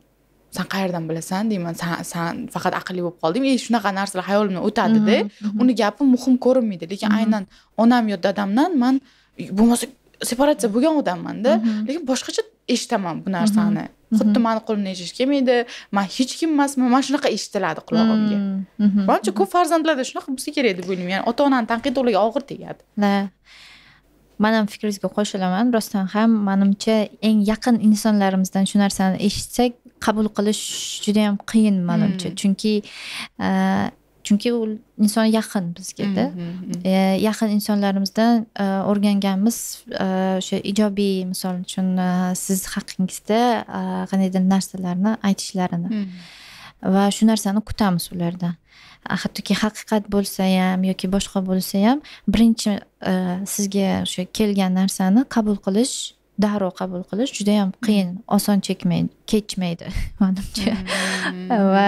Sen qayerdan bilasan deyman, sen faqat aqlli bo'lib qolding. Shunaqa narsalar hayolimdan o'tadi-da. Uni gapi muhim ko'rinmaydi. Lekin aynan onam yo dadamdan men bo'lmasa separatsiya bo'lgan odamman-da, lekin boshqacha eshitaman bu narsani. Xuddi meni qo'limdan eshish kelmaydi, men hech kim emasman, men shunaqa eshitiladi qulog'imga. Menimcha ko'p farzandlarda shunaqa bo'lsa kerak deb o'ylayman. Ya'ni ota-onaning tanqidi ularga og'ir tegadi. men ham fikringizga qo'shilaman. Rostdan ham menimcha eng yaqin insonlarimizdan shu narsani eshitsak qabul qilish juda ham qiyin menimcha. Chunki u inson yaqin bizga-da. Yaqin insonlarimizdan o'rganganimiz o'sha ijobiy, misol uchun siz haqingizda qandaydir narsalarni aytishlarini va shu narsani kutamiz ulardan. Hattoki haqiqat bo'lsa ham yoki boshqa bo'lsa ham birinchi sizga o'sha kelgan narsani qabul qilish, darrov qabul qilish juda ham qiyin, oson kechmaydi menimcha. Va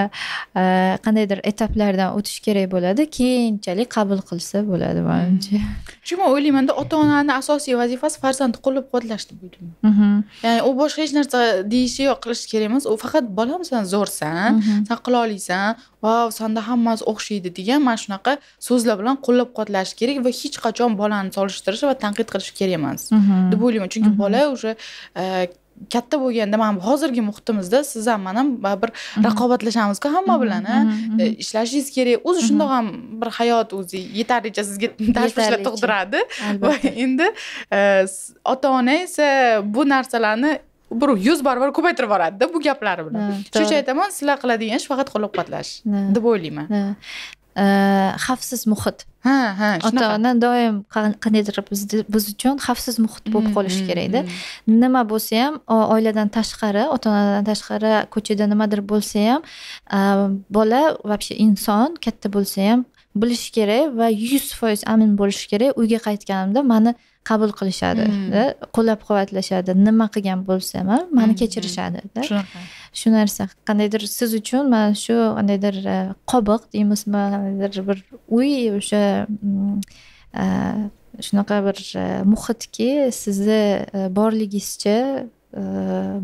qandaydir etaplardan o'tish kerak bo'ladi, keyinchalik qabul qilsa bo'ladi menimcha. Chunki men o'ylayman-da, ota-onaning asosiy vazifasi farzandni qo'llab-quvvatlash deb o'ylayman. Ya'ni u boshqa hech narsa deyishi yo'q, qilish kerak emas. U faqat bolam sen zo'rsan, sen qila olasan, vau, senda hammasi o'xshaydi degan mana shunaqa so'zlar bilan qo'llab-quvvatlash kerak va hech qachon bolani solishtirish va tanqid qilish kerak emas deb o'ylayman. Chunki bola o'sha katta bo'lganda, mana hozirgi muhitimizda siz ham men ham bir raqobatlashamiz-ku hamma bilan, ishlashingiz kerak. O'zi shundoq ham bir hayot o'zi yetarlicha sizga tashvishlar tug'diradi va endi ota-ona esa bu narsalarni bir 100 barobar ko'paytirib yuboradi-da bu gaplari bilan. Shuning uchun aytaman, sizlar qiladigan ish faqat qo'llab-quvvatlash deb o'ylayman. Xavfsiz muhit. Shunaqa. Ota-ona doim qandaydir biz uchun xavfsiz muhit bo'lib qolishi kerak-da. Nima bo'lsa ham, oiladan tashqari, ota-onadan tashqari ko'chada nimadir bo'lsa ham, bola вообще inson katta bo'lsa ham bilish kerak va 100% amin bo'lish kerak. Uyga qaytganimda meni qabul qilishadi, qo'llab-quvvatlashadi. Nima qilgan bo'lsam ham meni kechirishadi. Shu narsa qandaydir siz uchun mana shu qandaydir qobiq deymizmi, qandaydir bir uy o'sha shunaqa bir muhitki sizni borligingizcha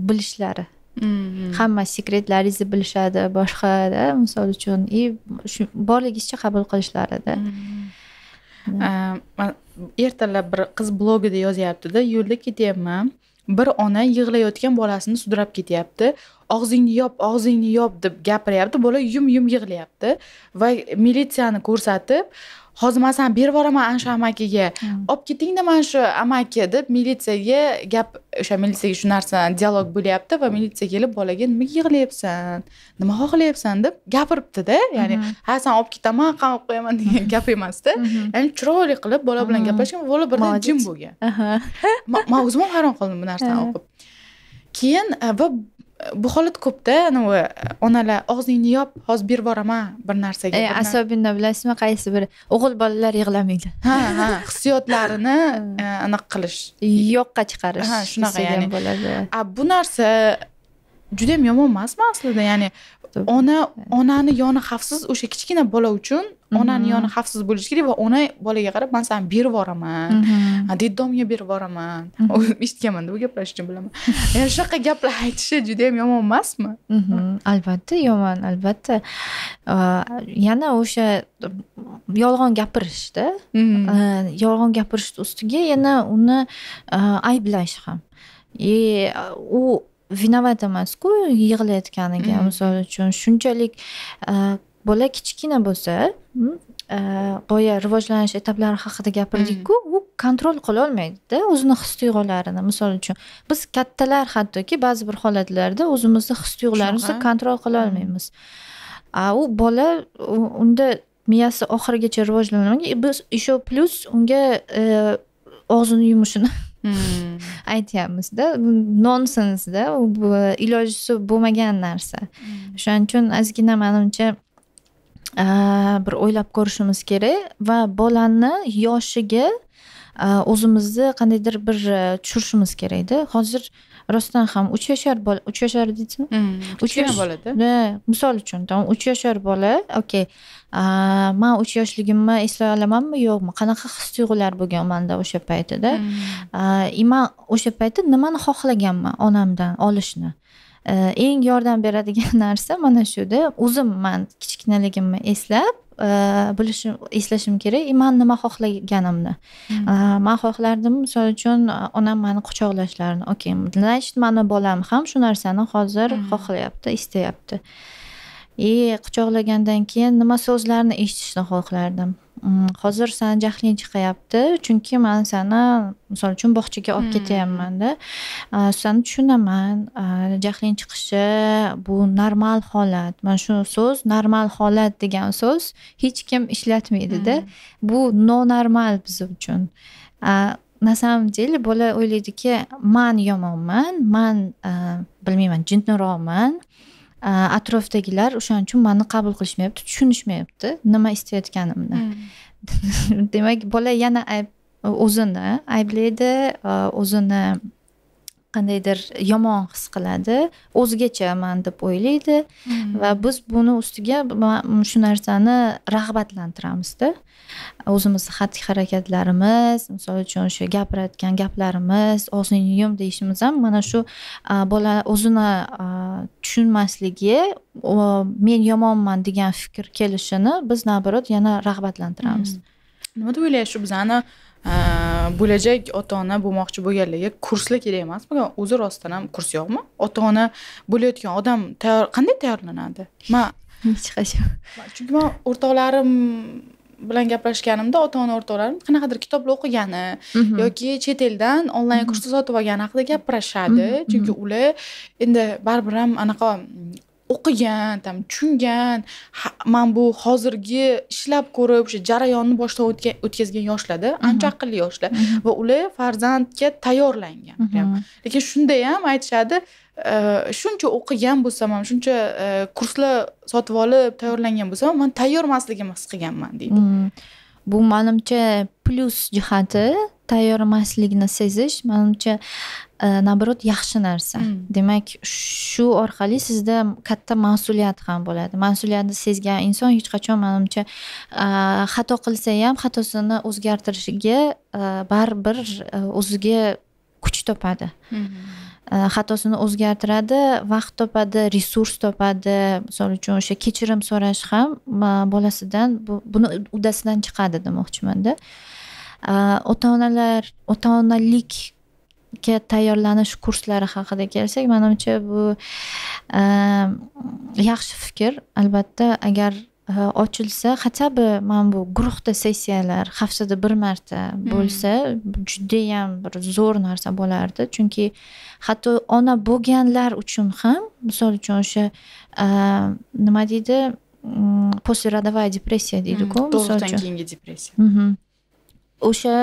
bilishlari. Hamma sekretlaringizni bilishadi, boshqa-da, misol uchun shu borligingizcha qabul qilishlari-da. Ertalab bir qiz blogida yozyapti-da, yo'lda ketyapman, bir ona yig'layotgan bolasini sudrab ketyapti. Og'zingni yop deb gapiryapti. Bola yum yig'layapti va militsiyani ko'rsatib, hozir men seni berib yuboraman anshu amakiga. Olib keting-da mana shu amaki deb militsiyaga militsiyaga shu narsa dialog bo'lyapti va militsiya kelib bolaga nimaga yig'layapsan, nima xohlayapsan deb gapiribdi-da. Ya'ni ha sen olib ketaman, qamab qo'yaman degan gap emas-da. Ya'ni chiroyli qilib bola bilan gaplashgan, bola birdan jim bo'lgan. Men o'zim ham hayron qoldim bu narsani o'qib. Keyin va bu holat ko'pda, onalar og'zingni yop, hozir berib yuboraman bir narsaga. Asobinda bilasizmi, qaysi bir o'g'il bolalar yig'lamaydi. Hissiyotlarini aniq qilish, yo'qqa chiqarish. Shunaqa ya'ni bo'ladi. Bu narsa juda ham yomon emasmi aslida? Ya'ni onani yoni xavfsiz, o'sha kichkina bola uchun onani yoni xavfsiz bo'lishi kerak va ona bolaga qarab, men seni berib yuboraman, deddomga berib yuboraman. Eshitganman-da bu gaplar uchun bilaman. Ya'ni shunaqa gaplar aytishi juda ham yomon emasmi? Albatta yomon, albatta. Yana o'sha yolg'on gapirishda, yolg'on gapirish ustiga yana uni ayblash ham. U vinovat emas-ku yig'layotganiga. Misol uchun shunchalik bola kichkina bo'lsa, boya rivojlanish etaplari haqida gapirdik-ku, u kontrol qila olmaydi-da o'zini his-tuyg'ularini. Misol uchun biz kattalar hattoki ba'zi bir holatlarda o'zimizni his-tuyg'ularimizni kontrol qila olmaymiz. U bola unda miyasi oxirigacha rivojlanmagan, biz еще plus unga og'zini yumishini aytyapmiz-da. Nonsens-da, u ilojisi bo'lmagan narsa. Shuning uchun ozgina menimcha bir o'ylab ko'rishimiz kerak va bolani yoshiga o'zimizni qandaydir bir tushirishimiz kerak-da. Hozir rostdan ham 3 yoshar bola, 3 yoshar deysizmi? 3 yoshar bolada. Misol uchun, 3 yoshar bola, okey. Men 3 yoshligimni eslay olamanmi, yo'qmi? Qanaqa his-tuyg'ular bo'lgan menda o'sha paytida? Men o'sha paytda nimani xohlaganman onamdan olishni. Eng yordam beradigan narsa mana shuda. O'zim men kichkinaligimni eslab, eslashim kerak. Men nima xohlaganimni. Men xohlardim, misol uchun onam meni quchoqlashlarini. Okey, значит, meni bolam ham shu narsani hozir xohlayapti, istayapti. Quchoqlagandan keyin nima so'zlarni eshitishni xohlardim. hozir sani jahling chiqayapti, chunki men seni misol uchun bog'chaga olib ketyapman-da. Seni tushunaman. Jahling chiqishi bu normal holat. Mana shu so'z normal holat degan so'z hech kim ishlatmaydi-da. Bu nonormal biz uchun. На самом деле bola o'ylaydiki, men yomonman, men bilmayman, jinniroqman. Atrofdagilar o'shaning uchun meni qabul qilishmayapti, tushunishmayapti nima istayotganimni. Demak, bola yana o'zini ayblaydi, o'zini qandaydir yomon his qiladi, o'zgachaman deb o'ylaydi va biz buni ustiga shu narsani rag'batlantiramizda. O'zimizni xatti-harakatlarimiz, misol uchun o'sha gapirayotgan gaplarimiz, og'zingni yum deyishimiz ham mana shu bola o'zini tushunmasligi, men yomonman degan fikr kelishini biz naborot yana rag'batlantiramiz. Nima deb o'ylaysiz, bizani bo'lajak ota-ona bo'lmoqchi bo'lganlarga kurslar kerak emasmi? O'zi rostdan ham kurs yo'qmi? Ota-ona bo'layotgan odam qanday tayyorlanadi? Hech qachon. Chunki men o'rtoqlarim bilan gaplashganimda ota-ona o'rtoqlarim qanaqadir kitoblar o'qigani yoki chet eldan onlayn kurslar sotib olgani haqida gapirishadi. Chunki ular endi baribir ham anaqa o'qigan, tushungan, men bu hozirgi ishlab ko'rib, o'sha jarayonni boshdan o'tkazgan yoshlarda, ancha aqlli yoshlar va ular farzandga tayyorlangan. Lekin shunda ham aytishadi, shuncha o'qigan bo'lsam ham, shuncha kurslar sotib olib tayyorlangan bo'lsam ham, men tayyor emasligimni his qilganman deydi. Bu menimcha plus jihati, tayyor emasligini sezish menimcha naborot yaxshi narsa. Demak, shu orqali sizda katta mas'uliyat ham bo'ladi. Mas'uliyatni sezgan inson hech qachon menimcha xato qilsa ham xatosini o'zgartirishiga baribir o'ziga kuch topadi. Xatosini o'zgartiradi, vaqt topadi, resurs topadi. Misol uchun o'sha kechirim so'rash ham bolasidan buni udasidan chiqadi demoqchiman-da. Ota-onalikka tayyorlanish kurslari haqida kelsak, menimcha bu yaxshi fikr. Albatta, agar ochilsa, hatto men bu guruhda sessiyalar haftada bir marta bo'lsa, juda ham bir zo'r narsa bo'lardi. Chunki hatto ona bo'lganlar uchun ham, misol uchun o'sha nima deydi, postrodовая depressiya deydi-ku, misol uchun. Keyingi depressiya. O'sha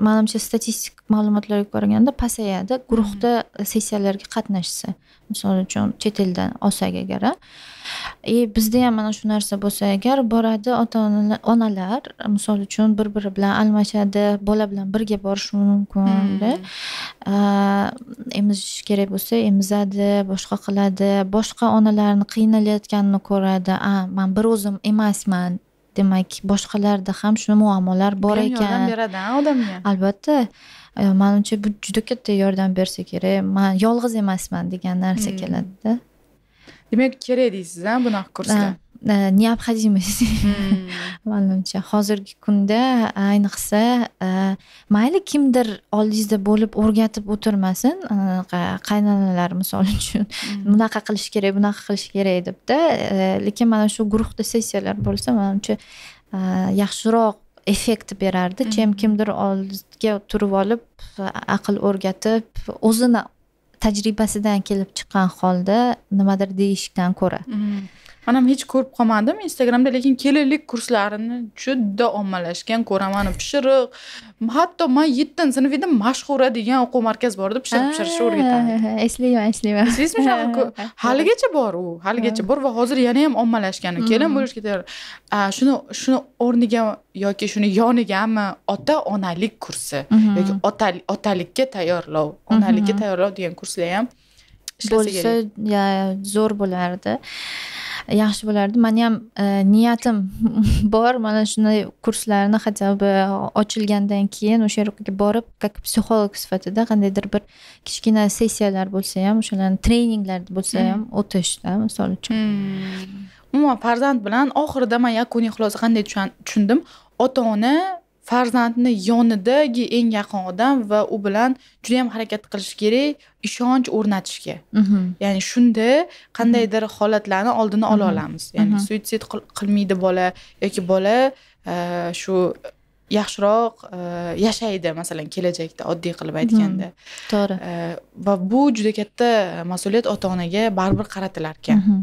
menimcha statistik ma'lumotlarga qaraganda pasayadi, guruhda sessiyalarga qatnashsa, misol uchun chet eldan olsak agar. Bizda ham mana shu narsa bo'lsa agar, boradi onalar misol uchun bir-biri bilan almashadi, bola bilan birga borishi mumkin-da. Emizish kerak bo'lsa emizadi, boshqa qiladi, boshqa onalarni qiynalayotganini ko'radi. Men bir o'zim emasman. Demak, boshqalarda ham shu muammolar bor ekan. Yordam beradi odamga. Albatta. Menimcha bu juda katta yordam bersa kerak. Men yolg'iz emasman degan narsa keladi-da. Demak, kerak deysiz-a bunaqa kurslar? Необходимость. Menimcha hozirgi kunda ayniqsa mayli kimdir oldingizda bo'lib o'rgatib o'tirmasin, qaynonalar misol uchun bunaqa qilish kerak, bunaqa qilish kerak debda, lekin mana shu guruhda sessiyalar bo'lsa, menimcha yaxshiroq effekt berardi. Kimdir oldiga turib olib aql o'rgatib, o'zini tajribasidan kelib chiqqan holda nimadir deyishdan ko'ra. Men ham hech ko'rib qolmadim Instagramda, lekin kelinlik kurslarini juda ommalashgan ko'raman. Pishiriq, hatto men 7-sinf edim, mashhura degan o'quv markazi bor edi, pishirishni o'rgatadi. Eslayman. Eslaysizmi? Haligacha bor u, haligacha bor va hozir yana ham ommalashgan. Kelin bo'lishga tayyor. Shuni o'rniga yoki shuni yonigami ota-onalik kursi yoki otalikka tayyorlov, onalikka tayyorlov degan kurslar ham bo'lsa, zo'r bo'lardi. Yaxshi bo'lardi. Meni ham niyatim bor, mana shunday kurslarni hatto ochilgandan keyin o'sha yerga borib, как psixolog sifatida qandaydir bir kichkina sessiyalar bo'lsa ham, o'shalarni treninglar bo'lsa ham o'tishda, misol uchun. Umuman farzand bilan oxirida men yakuniy xulosa qanday tushundim? Ota-ona farzandni yonidagi eng yaqin odam va u bilan juda ham harakat qilish kerak, ishonch o'rnatishga. Ya'ni shunda qandaydir holatlarni oldini ola olamiz. Ya'ni suitsid qilmaydi bola yoki bola shu yaxshiroq yashaydi masalan kelajakda oddiy qilib aytganda. To'g'ri. Va bu juda katta mas'uliyat ota-onaga baribir qaratilar ekan.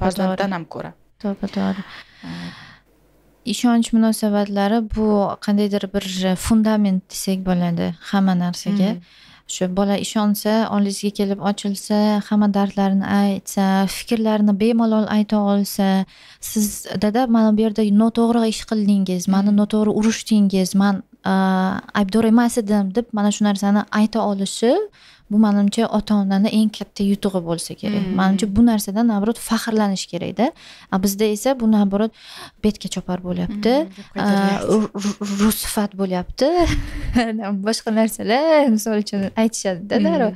Farzanddan ham ko'ra. To'g'ri. Ishonch munosabatlari bu qandaydir bir fundament desak bo'ladi hamma narsaga. Shu bola ishonsa, oldingizga kelib ochilsa, hamma dardlarini aytsa, fikrlarini bemalol ayta olsa, siz dada mana bu yerda noto'g'ri ish qildingiz, mani noto'g'ri urishdingiz, men aybdor emas edim deb mana shu narsani ayta olishi, bu menimcha ota-onani eng katta yutug'i bo'lsa kerak. Menimcha bu narsadan nabrot faxrlanish kerak-da. Bizda esa bu nabrot betga chopar bo'lyapti, rusifat bo'lyapti. Boshqa narsalar misol uchun aytishadi-da darrov.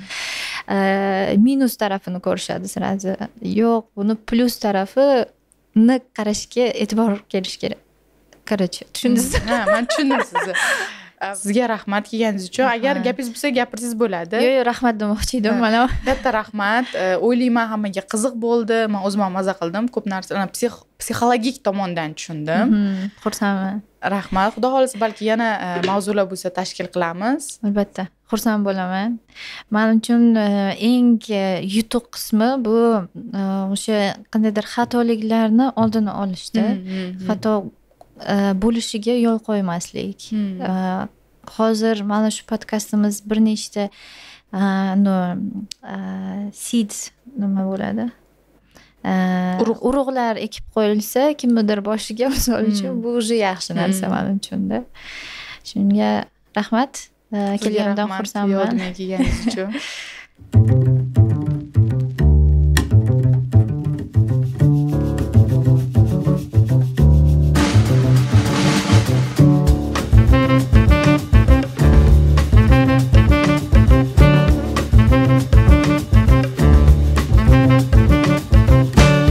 Minus tarafini ko'rishadi sirazi. Yo'q, buni plus tarafini qarashga e'tibor berish kerak. Короче, tushundingizmi? Ha, men tushundim sizni. Sizga rahmat kelganingiz uchun. Agar gapingiz bo'lsa, gapirsangiz bo'ladi. Yo'q, rahmat demoqchi edim mana. Katta rahmat. O'ylayman hammaga qiziq bo'ldi. Men o'zim ham maza qildim. Ko'p narsalarni psixologik tomondan tushundim. Xursandman. Rahmat. Xudo xolisa balki yana mavzular bo'lsa tashkil qilamiz. Albatta. Xursand bo'laman. Men uchun eng yutuq qismi bu o'sha qandaydir xatoliklarni oldini olishda. Xato bo'lishiga yo'l qo'ymaslik. Hozir mana shu podkastimiz bir nechta seeds nima bo'ladi? Urug'lar ekib qo'yilsa, kimnidir boshiga misol uchun bu o'zi yaxshi narsa men uchun-da. Shunga rahmat. Kelganimdan xursandman. Kelganingiz uchun.